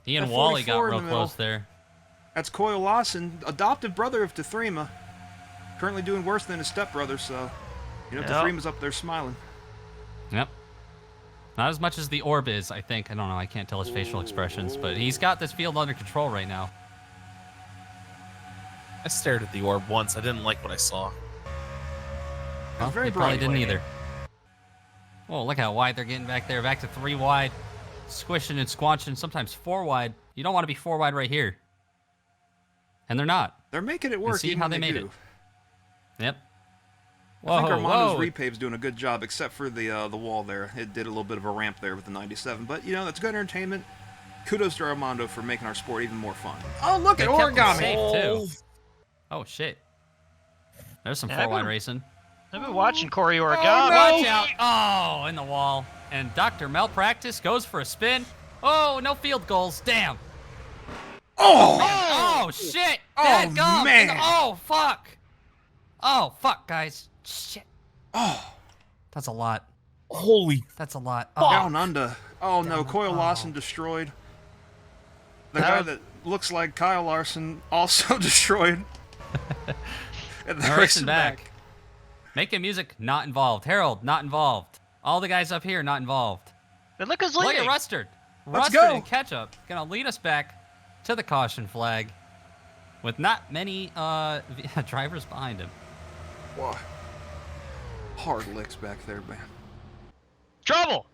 He and That Wally got 44 in real the close middle. there. That's Coyle Lawson, adopted brother of Tethrema. Currently doing worse than his stepbrother, so... You know, Yep. Tethrema's up there smiling. Yep. Not as much as the Orb is, I think. I don't know. I can't tell his facial expressions, but he's got this field under control right now. I stared at the Orb once. I didn't like what I saw. Well, very they probably bright didn't lighting. either. Oh, look how wide they're getting back there. Back to 3 wide. Squishing and squanching, sometimes 4 wide. You don't want to be 4 wide right here. And they're not. They're making it work. see even how when they made do. it. Yep. I think Whoa, Armando's whoa. repave's doing a good job, except for the wall there. It did a little bit of a ramp there with the 97, but you know that's good entertainment. Kudos to Armando for making our sport even more fun. Oh, look They at kept them origami! safe, too. Oh, shit. There's some Yeah, 4 wide I've been- racing. I've been watching Corey Origami. Watch out. Oh, in the wall. And Dr. Malpractice goes for a spin. Oh, no field goals. Damn. Oh shit! Oh, Dad gum! man. Oh fuck! Oh fuck, guys! Shit! Oh, That's a lot. Holy That's a lot. down under. Oh no, Down Coyle under. Lawson destroyed. The That guy was- that looks like Kyle Larson also destroyed. And they're Racing racing back. Making music, not involved. Harold, not involved. All the guys up here, not involved. And look who's Look leading. at Rustard. Let's Rustard go. and Ketchup gonna lead us back to the caution flag with not many drivers behind him. Whoa. Hard licks back there, man. Trouble.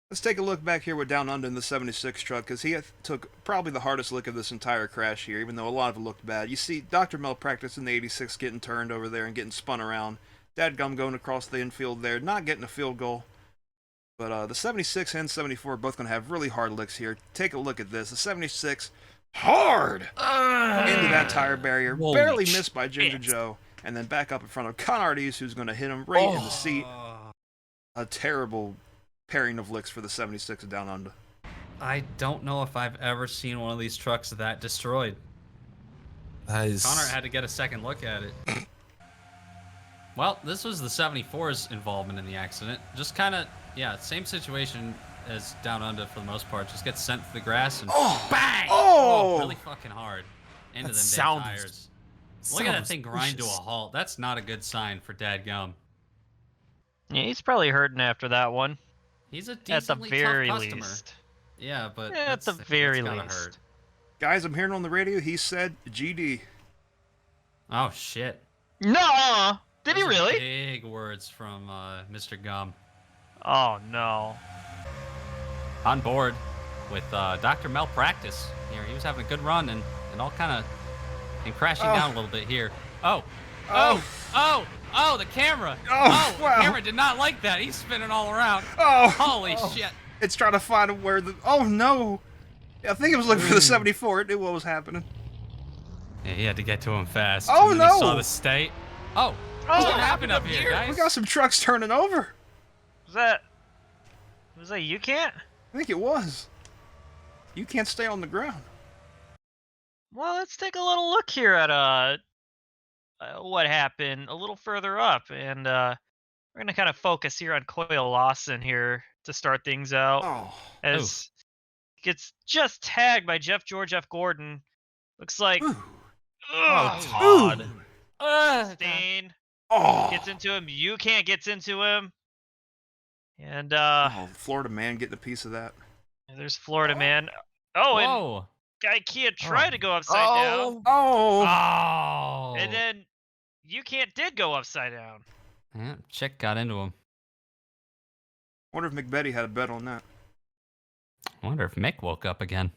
Let's take a look back here with Down Under in the 76 truck, because he took probably the hardest lick of this entire crash here, even though a lot of it looked bad. You see Dr. Malpractice in the 86 getting turned over there and getting spun around. Dadgum going across the infield there, not getting a field goal. But the 76 and 74 are both going to have really hard licks here. Take a look at this. The 76, hard! Into that tire barrier. Holy Barely missed by Ginger shit. Joe. And then back up in front of Conardes, who's going to hit him right in the seat. A terrible pairing of licks for the 76 Down Under. I don't know if I've ever seen one of these trucks that destroyed. that is. Connor had to get a second look at it. Well, this was the 74's involvement in the accident. Just kind of, yeah, same situation as Down Under for the most part. Just gets sent to the grass and bang! Oh! Really fucking hard into That them sound damn was- tires. Look at that sound thing was grind to a vicious. halt. That's not a good sign for Dadgum. Yeah, he's probably hurting after that one. He's a At the decently very tough customer. least. Yeah, but Yeah, at the that's very gotta least. hurt. Guys, I'm hearing on the radio, he said GD. Oh shit! No. Did he Those are really? Big words from Mr. Gum. Oh no. On board with Dr. Malpractice here. He was having a good run and all kind of crashing down a little bit here. Oh, the camera. Oh, The wow. camera did not like that. He's spinning all around. Oh! Holy shit. It's trying to find where the... Oh, no! I think it was looking for the 74. It knew what was happening. Yeah, he had to get to him fast. Oh, And then he no. saw the state. Oh, what happened up here, guys? We got some trucks turning over. Was that you can't? I think it was. You can't stay on the ground. Well, let's take a little look here at what happened a little further up, and we're gonna kind of focus here on Coyle Lawson here to start things out, Oh. as gets just tagged by George F. Gordon. Looks like Ooh. Todd Ooh. Stain Oh. gets into him. You can't gets into him, and Oh, Florida man getting a piece of that. there's Florida man. Oh, and Whoa. guy Kia tried to go upside down, Oh. Oh. and then you can't did go upside down. Yeah, Chick got into him. Wonder if McBetty had a bet on that. I wonder if Mick woke up again.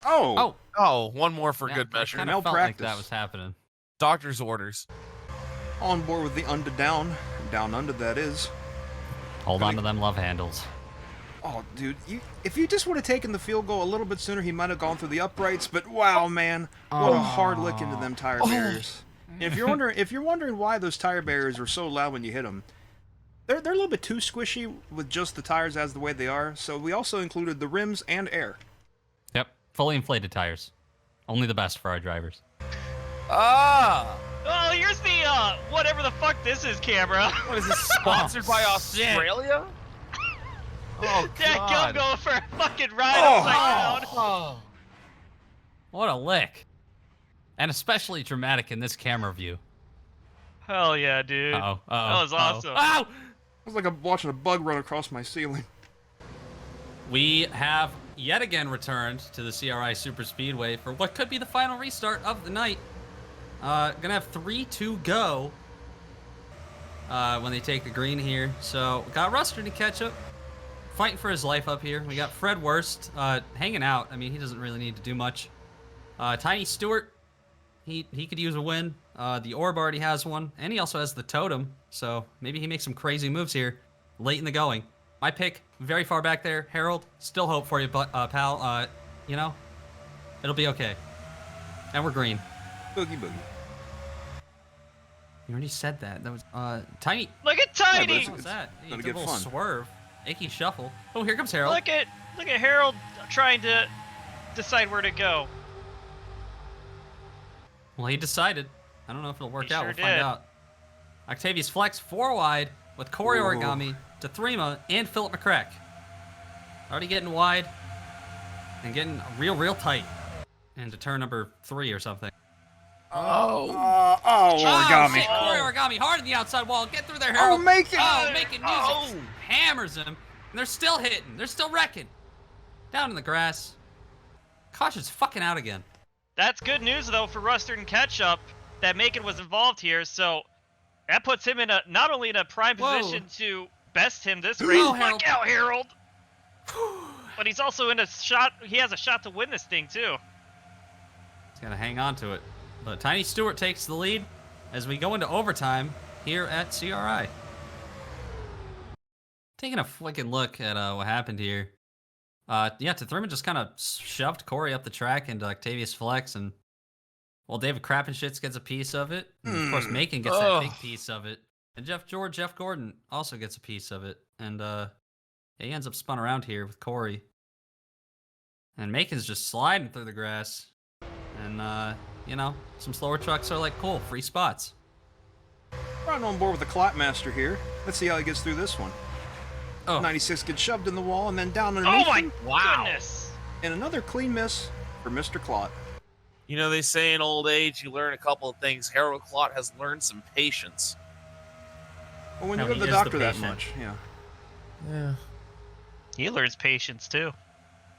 Oh. Oh. Oh, one more for Yeah, good I measure. kinda felt like Malpractice. that was happening. Doctor's orders. On board with the under down. Down under, that is. Hold on to them love handles. Oh, dude, if you just would have taken the field goal a little bit sooner, he might have gone through the uprights. But wow, man, what a hard lick into them tire barriers. And if you're wondering why those tire barriers are so loud when you hit them, they're a little bit too squishy with just the tires as the way they are. So we also included the rims and air. Yep, fully inflated tires. Only the best for our drivers. Ah! Oh, here's the whatever the fuck this is camera. What is this, sponsored by Australia? Oh, That God. going for a fucking ride Oh. upside down. Oh. What a lick. And especially dramatic in this camera view. Hell yeah, dude. Uh-oh, That was awesome. Ow! It was like I'm watching a bug run across my ceiling. We have yet again returned to the CRI Super Speedway for what could be the final restart of the night. Gonna have 3 to go when they take the green here. So, got Rustard to catch up. Fighting for his life up here. We got Fred Worst hanging out. I mean, he doesn't really need to do much. Tiny Stewart, he could use a win. The Orb already has one, and he also has the Totem. So maybe he makes some crazy moves here late in the going. My pick, very far back there. Harold, still hope for you, pal. You know, it'll be okay. And we're green. Boogie boogie. You already said that. That was Tiny. Look at Tiny. Yeah, What was that? He gonna did a get little fun. swerve. Icky shuffle. Oh, here comes Harold. Look at Harold trying to decide where to go. Well, he decided. I don't know if it'll work He out. sure We'll find did. out. Octavius Flex 4 wide with Corey Ooh. Origami, Threma, and Philip McCrack. Already getting wide and getting real tight into turn number 3 or something. Origami. Shit, Corey Origami hard in the outside wall. Get through there, Oh, Harold. make it. Making music. Hammers him. And they're still hitting. They're still wrecking. Down in the grass. Caution's fucking out again. That's good news though for Rustard and Ketchup that Macon was involved here. So that puts him in a not only in a prime position to best him this race. Whoa, Harold. Look out, Harold. But he's also in a shot. He has a shot to win this thing too. He's gonna hang on to it. But Tiny Stewart takes the lead as we go into overtime here at CRI. Taking a flicking look at what happened here. Threma just kind of shoved Corey up the track into Octavius Flex, and well, David Crappenschitz gets a piece of it. And of course, Macon gets that big piece of it. And Jeff Gordon also gets a piece of it. And he ends up spun around here with Corey. And Macon's just sliding through the grass. And, some slower trucks are like, cool, free spots. Riding on board with the Clotmaster here. Let's see how he gets through this one. Oh, 96 gets shoved in the wall and then down underneath Oh my him. goodness! And another clean miss for Mr. Clot. You know, they say in old age you learn a couple of things. Harold Clot has learned some patience. Well, when No, you go to he the is the doctor that patient. much, yeah. Yeah. He learns patience too.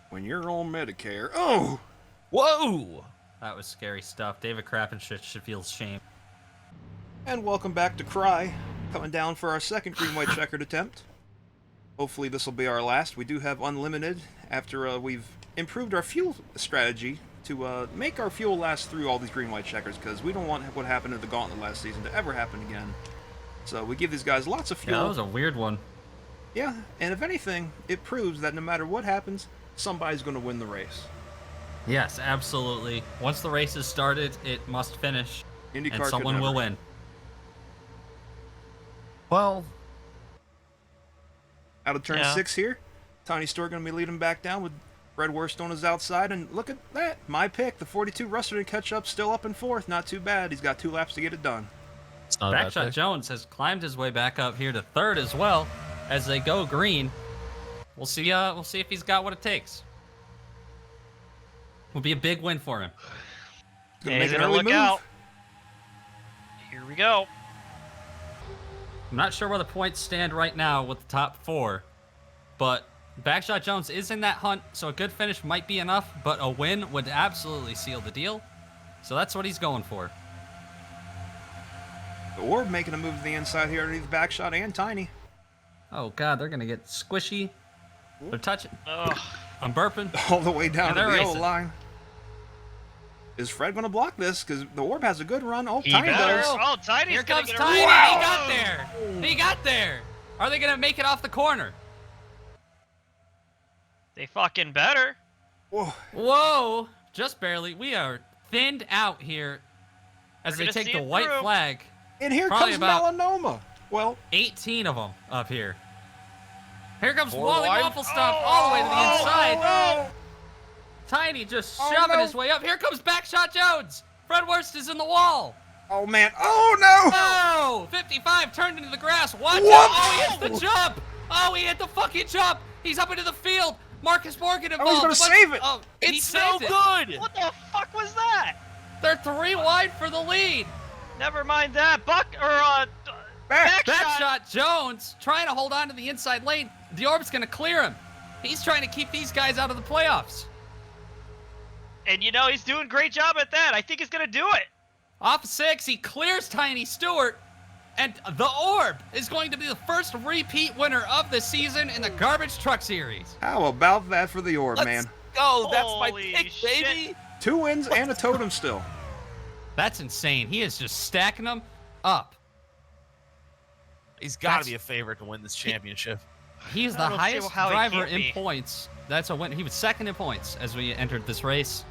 When you're on Medicare. Oh! Whoa! that was scary stuff. David Crappenschitz should feel shame. And welcome back to CRI. Coming down for our second green-white checkered attempt. Hopefully this will be our last. We do have unlimited after we've improved our fuel strategy to make our fuel last through all these green-white checkers, because we don't want what happened at the Gauntlet last season to ever happen again. So we give these guys lots of fuel. Yeah, that was a weird one. Yeah, and if anything, it proves that no matter what happens, somebody's going to win the race. Yes, absolutely. Once the race is started, it must finish, IndyCar and could someone will never. win. Well, Out of turn Yeah. 6 here, Tiny Store going to be leading back down with Fred Wurst on his outside, and look at that, my pick, the 42 Rustard and Ketchup still up in 4th, not too bad. He's got 2 laps to get it done. it's not a bad Backshot pick. Jones has climbed his way back up here to 3rd as well as they go green. We'll see if he's got what it takes. Will be a big win for him. He's going And to he's make an gonna early look move. out. Here we go. I'm not sure where the points stand right now with the top 4, but Backshot Jones is in that hunt, so a good finish might be enough, but a win would absolutely seal the deal. So that's what he's going for. The Orb making a move to the inside here underneath Backshot and Tiny. Oh god, they're gonna get squishy. They're touching. Ugh. I'm burping. All the way down And to they're the yellow racing. line. Is Fred going to block this? Because the Orb has a good run. Oh, He Tiny better. does. Oh, Tiny's Here gonna comes get Tiny. a He Wow. got there. He got there. Are they gonna make it off the corner? They fucking better. Whoa. Whoa, just barely. We are thinned out here as We're they gonna take see the it white through. flag. And here Probably comes about- Melanoma. Well, 18 of them up here. Here comes Four Wally wide. Waffle Stuff all the way to the inside. Oh, Tiny just Oh, shoving no. his way up. Here comes Backshot Jones. Fred Wurst is in the wall. oh man. Oh, no. Oh, 55 turned into the grass. Watch out. What? Oh, he hits the jump. Oh, he hit the fucking jump. He's up into the field. Marcus Morgan involved. Oh, he's gonna A bunch- save it. Oh, he It's so saved it. good! What the fuck was that? They're 3 wide for the lead. Never mind that. Back. Backshot Jones trying to hold on to the inside lane. The Orb's going to clear him. He's trying to keep these guys out of the playoffs. And you know, he's doing a great job at that. I think he's gonna do it. Off 6, he clears Tiny Stewart. And the Orb is going to be the first repeat winner of the season in the Garbage Truck Series. How about that for the Orb, Let's man? go! That's my Holy pick, shit. baby! 2 wins and a totem still. That's insane. He is just stacking them up. He's got That's- to be a favorite to win this championship. He's the I don't see highest how he driver can't in be. points. That's a win. He was second in points as we entered this race.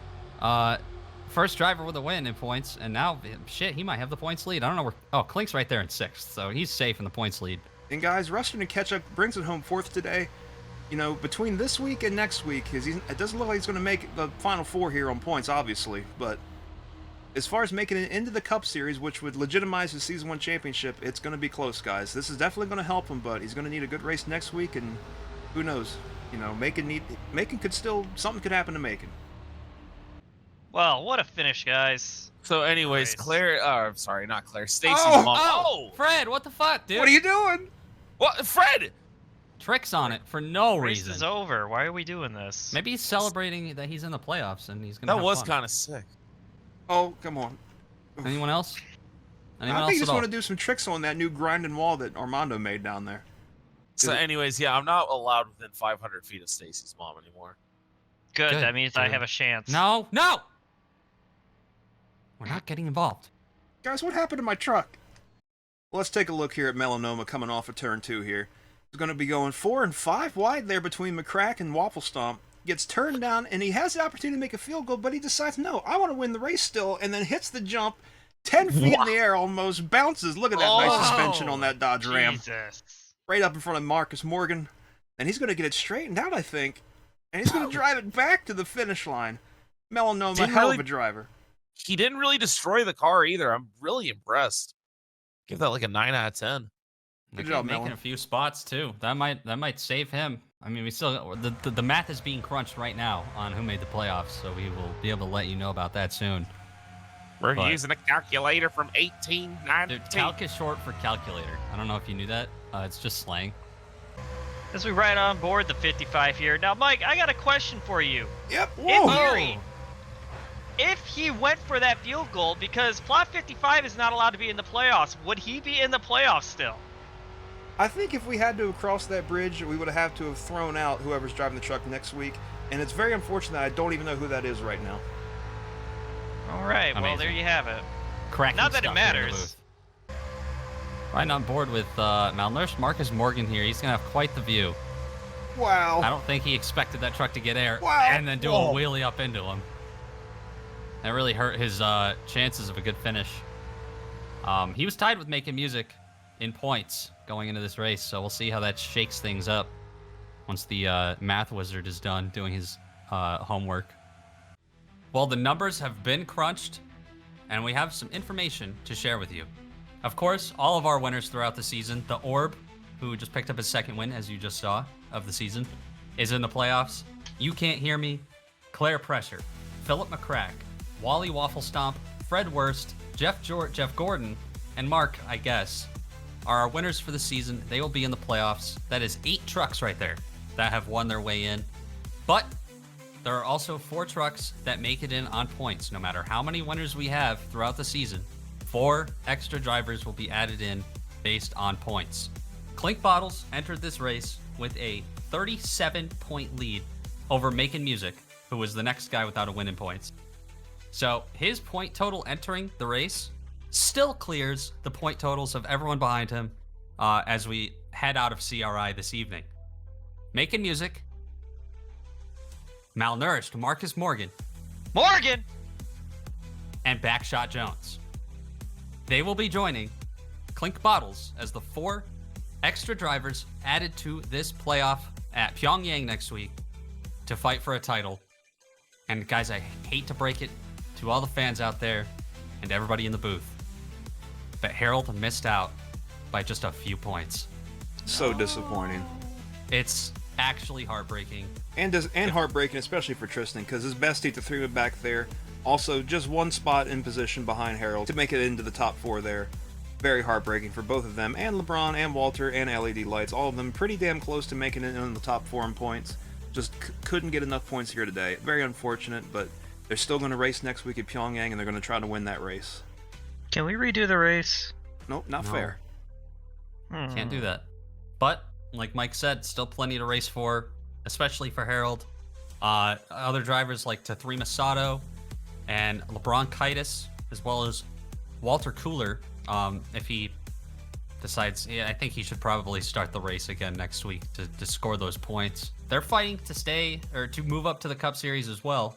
First driver with a win in points, and now, shit, he might have the points lead. I don't know where. Oh, Klink's right there in 6th, so he's safe in the points lead. And guys, Rustard and Ketchup brings it home 4th today. you know, between this week and next week, because it doesn't look like he's going to make the Final Four here on points, obviously, but as far as making it into the Cup Series, which would legitimize his Season 1 championship, it's going to be close, guys. This is definitely going to help him, but he's going to need a good race next week, and who knows? You know, Macon could still, something could happen to Macon. Well, what a finish, guys. So, anyways, Nice. Claire, sorry, not Claire, Stacy's Oh! mom. Oh, Fred, what the fuck, dude? What are you doing? What, Fred? Tricks on it for no Race reason. is over. Why are we doing this? Maybe he's celebrating that he's in the playoffs and he's gonna. That have was fun. kind of sick. Oh, come on. Anyone else? Anyone I else think you at just all? want to do some tricks on that new grinding wall that Armando made down there. So, anyways, yeah, I'm not allowed within 500 feet of Stacy's mom anymore. Good. Good, That means I good. have a chance. No, no. We're not getting involved. Guys, what happened to my truck? Well, let's take a look here at Melanoma coming off of turn 2 here. He's going to be going 4 and 5 wide there between McCrack and Waffle Stomp. Gets turned down, and he has the opportunity to make a field goal, but he decides, no, I want to win the race still, and then hits the jump 10 feet in the air almost, bounces. Look at that nice suspension on that Dodge Ram. Jesus. Right up in front of Marcus Morgan. And he's going to get it straightened out, I think. And he's going to drive it back to the finish line. Melanoma, Didn't hell really- of a driver. He didn't really destroy the car either. I'm really impressed. Give that like a 9 out of 10. Good job, making Melon. a few spots too. That might save him. I mean, we still the math is being crunched right now on who made the playoffs, so we will be able to let you know about that soon. We're But- using a calculator from 1890. Dude, calc is short for calculator. I don't know if you knew that. It's just slang. As we ride on board the 55 here. Now, Mike, I got a question for you. Yep. In Whoa. theory, if he went for that field goal, because Plot 55 is not allowed to be in the playoffs, would he be in the playoffs still? I think if we had to have crossed that bridge, we would have to have thrown out whoever's driving the truck next week. And it's very unfortunate that I don't even know who that is right now. All right, well, Amazing. there you have it. Cracking Not that it stuff here in the matters. booth. Right on board with malnourished Marcus Morgan here. He's gonna have quite the view. Wow. I don't think he expected that truck to get air Wow. and then do Whoa. a wheelie up into him. That really hurt his chances of a good finish. He was tied with Making Music in points going into this race, so we'll see how that shakes things up once the math wizard is done doing his homework. Well, the numbers have been crunched, and we have some information to share with you. Of course, all of our winners throughout the season, the Orb, who just picked up his second win, as you just saw, of the season, is in the playoffs. You Can't Hear Me, Claire Pressure, Philip McCrack, Wally Waffle Stomp, Fred Wurst, Jeff Gordon, and Mark, I guess, are our winners for the season. They will be in the playoffs. That is 8 trucks right there that have won their way in. But there are also 4 trucks that make it in on points. No matter how many winners we have throughout the season, 4 extra drivers will be added in based on points. Clink Bottles entered this race with a 37-point lead over Making Music, who was the next guy without a win in points. So his point total entering the race still clears the point totals of everyone behind him as we head out of CRI this evening. Making Music, Malnourished Marcus Morgan, Morgan! and Backshot Jones. They will be joining Clink Bottles as the 4 extra drivers added to this playoff at Pyongyang next week to fight for a title. And guys, I hate to break it to all the fans out there and everybody in the booth, but Harold missed out by just a few points. So disappointing. It's actually heartbreaking. And heartbreaking, especially for Tristan, because his bestie to 3 back there. Also, just 1 spot in position behind Harold to make it into the top 4 there. Very heartbreaking for both of them, and LeBron and Walter and LED Lights. All of them pretty damn close to making it in the top 4 in points. Just couldn't get enough points here today. Very unfortunate, but they're still going to race next week at Pyongyang, and they're going to try to win that race. Can we redo the race? Nope, not No. fair. Can't do that. But, like Mike said, still plenty to race for, especially for Harold. Other drivers like Tathrima Masato and LeBron Kitis, as well as Walter Cooler, if he decides, yeah, I think he should probably start the race again next week to score those points. They're fighting to stay, or to move up to the Cup Series as well,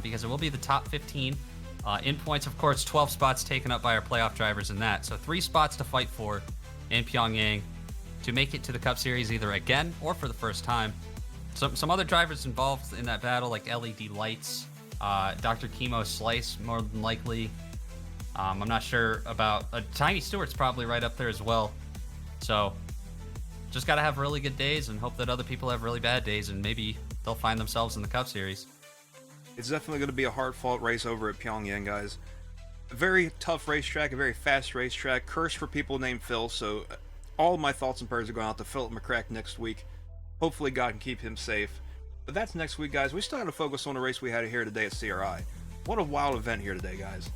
because it will be the top 15. In points, of course, 12 spots taken up by our playoff drivers in that. So 3 spots to fight for in Pyongyang to make it to the Cup Series either again or for the first time. Some other drivers involved in that battle, like LED Lights, Dr. Chemo Slice, more than likely. I'm not sure about Tiny Stewart's probably right up there as well. So just got to have really good days and hope that other people have really bad days, and maybe they'll find themselves in the Cup Series. It's definitely going to be a hard-fought race over at Pyongyang, guys. A very tough racetrack, a very fast racetrack, cursed for people named Phil, so all of my thoughts and prayers are going out to Philip McCrack next week. Hopefully God can keep him safe. But that's next week, guys. We still got to focus on the race we had here today at CRI. What a wild event here today, guys.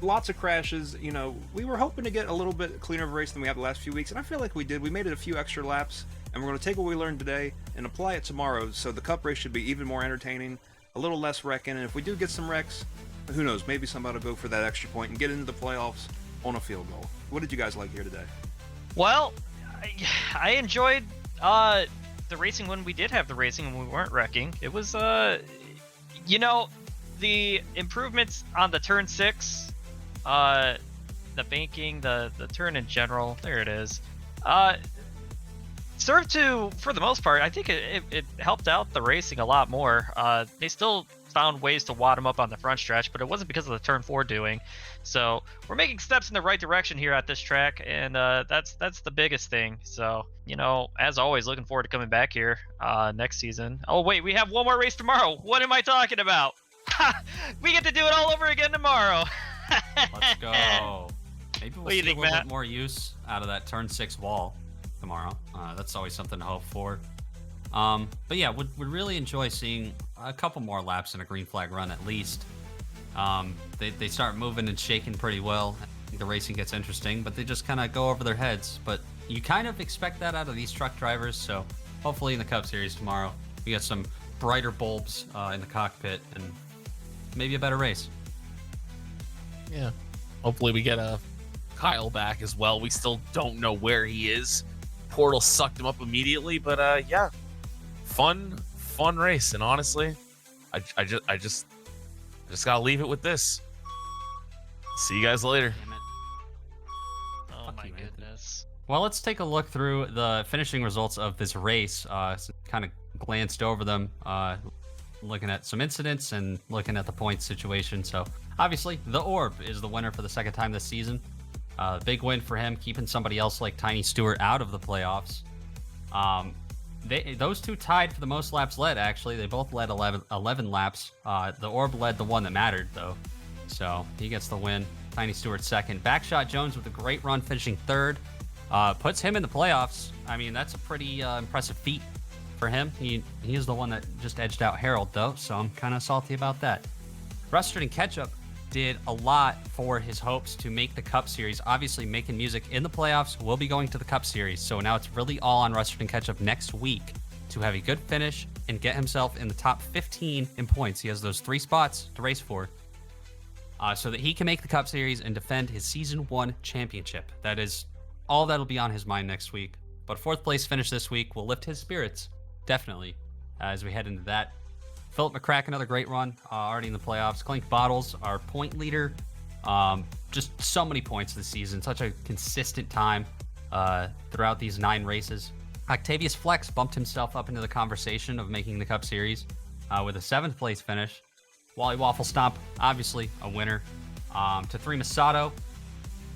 Lots of crashes. You know, we were hoping to get a little bit cleaner of a race than we have the last few weeks, and I feel like we did. We made it a few extra laps, and we're going to take what we learned today and apply it tomorrow, so the Cup race should be even more entertaining, a little less wrecking, and if we do get some wrecks, who knows, maybe somebody will go for that extra point and get into the playoffs on a field goal. What did you guys like here today? Well, I enjoyed the racing when we did have the racing and we weren't wrecking. It was, you know, the improvements on the turn 6, the banking, the turn in general, there it is, served to, for the most part, I think it helped out the racing a lot more. They still found ways to wad them up on the front stretch, but it wasn't because of the turn 4 doing. So we're making steps in the right direction here at this track, and that's the biggest thing. So, you know, as always, looking forward to coming back here next season. Oh wait, we have one more race tomorrow. What am I talking about? We get to do it all over again tomorrow. Let's go. Maybe we'll see a think, little Matt? bit more use out of that turn 6 wall tomorrow. That's always something to hope for. But yeah, would really enjoy seeing a couple more laps in a green flag run at least. They start moving and shaking pretty well. The racing gets interesting, but they just kind of go over their heads. But you kind of expect that out of these truck drivers, so hopefully in the Cup Series tomorrow, we get some brighter bulbs in the cockpit and maybe a better race. Yeah. Hopefully we get a Kyle back as well. We still don't know where he is. Portal sucked him up immediately, but yeah, fun race. And honestly, I just gotta leave it with this. See you guys later. Damn it. Oh Fuck my you, Anthony. goodness. Well, let's take a look through the finishing results of this race. Kind of glanced over them, looking at some incidents and looking at the points situation. So obviously, the Orb is the winner for the second time this season. Big win for him, keeping somebody else like Tiny Stewart out of the playoffs. Those two tied for the most laps led, actually. They both led 11 laps. The Orb led the one that mattered, though. So he gets the win. Tiny Stewart second. Backshot Jones with a great run, finishing third. Puts him in the playoffs. I mean, that's a pretty impressive feat for him. He is the one that just edged out Harold, though, so I'm kind of salty about that. Rustard and Ketchup did a lot for his hopes to make the Cup Series. Obviously, making music in the playoffs, will be going to the Cup Series. So now it's really all on Rustard and Ketchup next week to have a good finish and get himself in the top 15 in points. He has those 3 spots to race for, so that he can make the Cup Series and defend his Season 1 championship. That is all that'll be on his mind next week. But 4th place finish this week will lift his spirits, definitely, as we head into that. Philip McCrack, another great run, already in the playoffs. Clink Bottles, our point leader. Just so many points this season. Such a consistent time throughout these 9 races. Octavius Flex bumped himself up into the conversation of making the Cup Series with a 7th place finish. Wally Waffle Stomp, obviously a winner. To 3 Masato,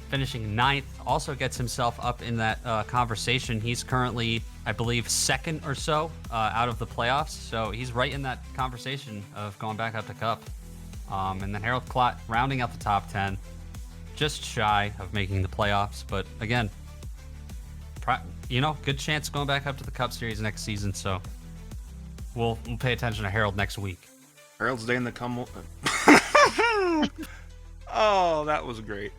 finishing 9th, also gets himself up in that conversation. He's currently, I believe, 2nd or so out of the playoffs, so he's right in that conversation of going back up to Cup. And then Harold Klott rounding out the top 10, just shy of making the playoffs, but again, good chance going back up to the Cup Series next season, so we'll pay attention to Harold next week. Harold's Day in the Cum. Oh, that was great.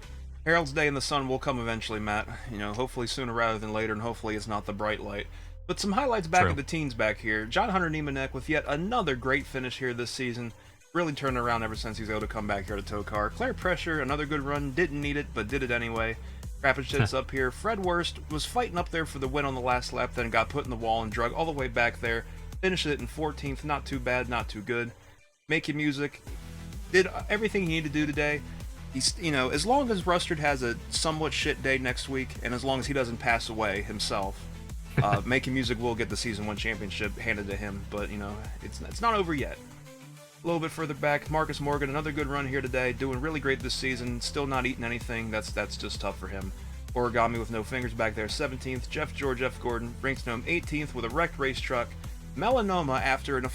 Harold's Day in the Sun will come eventually, Matt. Hopefully sooner rather than later, and hopefully it's not the bright light. But some highlights back True. of the teens back here. John Hunter Niemanek with yet another great finish here this season. Really turned around ever since he's able to come back here to TOECAR. Claire Pressure, another good run. Didn't need it, but did it anyway. Rapid Shit's up here. Fred Worst was fighting up there for the win on the last lap, then got put in the wall and drug all the way back there. Finished it in 14th. Not too bad, not too good. Making music. Did everything he needed to do today. He's, as long as Rustard has a somewhat shit day next week, and as long as he doesn't pass away himself, Making Music will get the Season 1 championship handed to him, but, you know, it's not over yet. A little bit further back, Marcus Morgan, another good run here today, doing really great this season, still not eating anything. That's just tough for him. Origami with no fingers back there, 17th. Jeff Gordon brings home 18th with a wrecked race truck. Melanoma, after an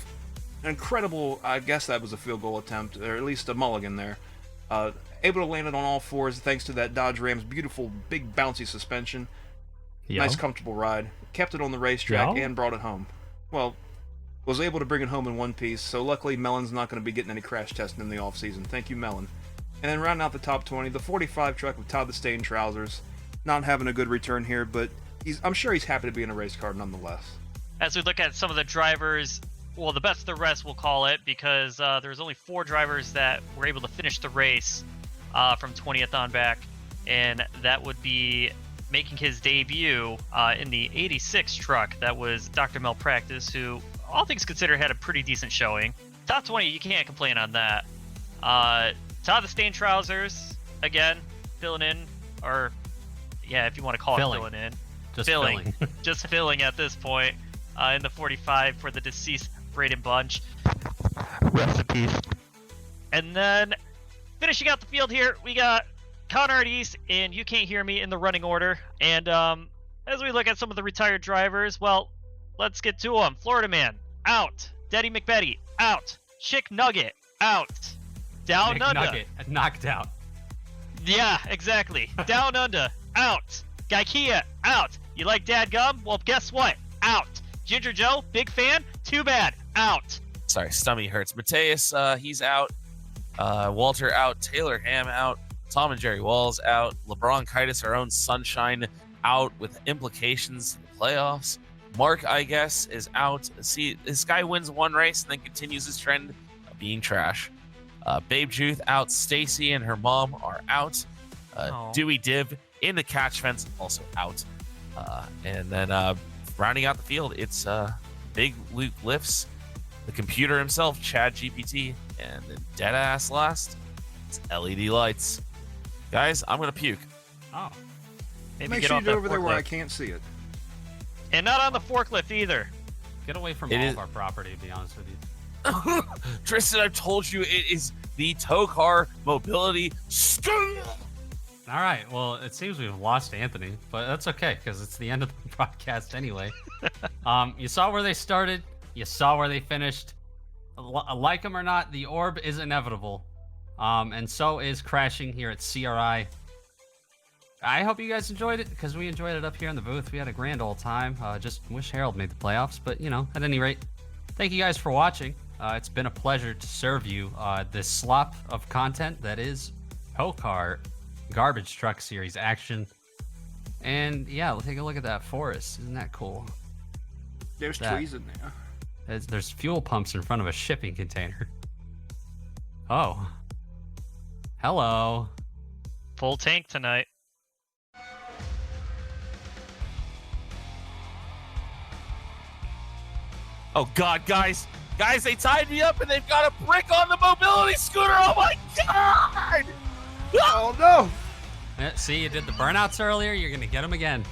incredible, I guess that was a field goal attempt, or at least a mulligan there, able to land it on all fours thanks to that Dodge Ram's beautiful, big, bouncy suspension. Nice, comfortable ride. Kept it on the racetrack and brought it home. Well, was able to bring it home in one piece, so luckily Melon's not going to be getting any crash testing in the off-season. Thank you, Melon. And then rounding out the top 20, the 45 truck with Todd the Stain Trousers. Not having a good return here, but I'm sure he's happy to be in a race car nonetheless. As we look at some of the drivers, well, the best of the rest, we'll call it, because there's only 4 drivers that were able to finish the race from 20th on back, and that would be making his debut in the 86 truck. That was Dr. Malpractice, who, all things considered, had a pretty decent showing. Top 20, you can't complain on that. Todd the Stain Trousers, again, filling in, or yeah, if you want to call it filling in. Just filling. Just filling at this point in the 45 for the deceased Braden Bunch. Rest in peace. And then finishing out the field here, we got Conrad East and You Can't Hear Me in the running order. And as we look at some of the retired drivers, well, let's get to them. Florida Man, out. Daddy McBetty, out. Chick Nugget, out. Down Under. Nugget, knocked out. Yeah, exactly. Down Under, out. Gaikia, out. You like Dad Gum? Well, guess what? Out. Ginger Joe, big fan? Too bad. Out. Sorry, stomach hurts. Mateus, he's out. Walter out. Taylor Ham out. Tom and Jerry Walls out. LeBron Kitis, our own sunshine, out with implications in the playoffs. Mark, I guess, is out. See, this guy wins one race and then continues his trend of being trash. Babe Juth out. Stacy and her mom are out. Dewey Div in the catch fence, also out. And then rounding out the field, it's Big Luke Lifts, the computer himself, Chad GPT, and the dead ass last, it's LED Lights. Guys, I'm gonna puke. Oh. Maybe Make get sure off you do that over there where I forklift. can't see it. And not on the forklift either. Get away from It all is- of our property, to be honest with you. Tristan, I've told you it is the TOECAR mobility school. All right. Well, it seems we've lost Anthony, but that's okay because it's the end of the broadcast anyway. You saw where they started. You saw where they finished. Like them or not, the orb is inevitable, and so is crashing here at CRI. I hope you guys enjoyed it because we enjoyed it up here in the booth. We had a grand old time. Just wish Harold made the playoffs, but you know, at any rate, thank you guys for watching. It's been a pleasure to serve you this slop of content that is TOECAR Garbage Truck Series action. And yeah, we'll take a look at that forest. Isn't that cool? There's That- trees in there. There's fuel pumps in front of a shipping container. Oh. Hello. Full tank tonight. Oh God, guys, they tied me up and they've got a brick on the mobility scooter. Oh my God! Oh no! See, you did the burnouts earlier. You're going to get them again.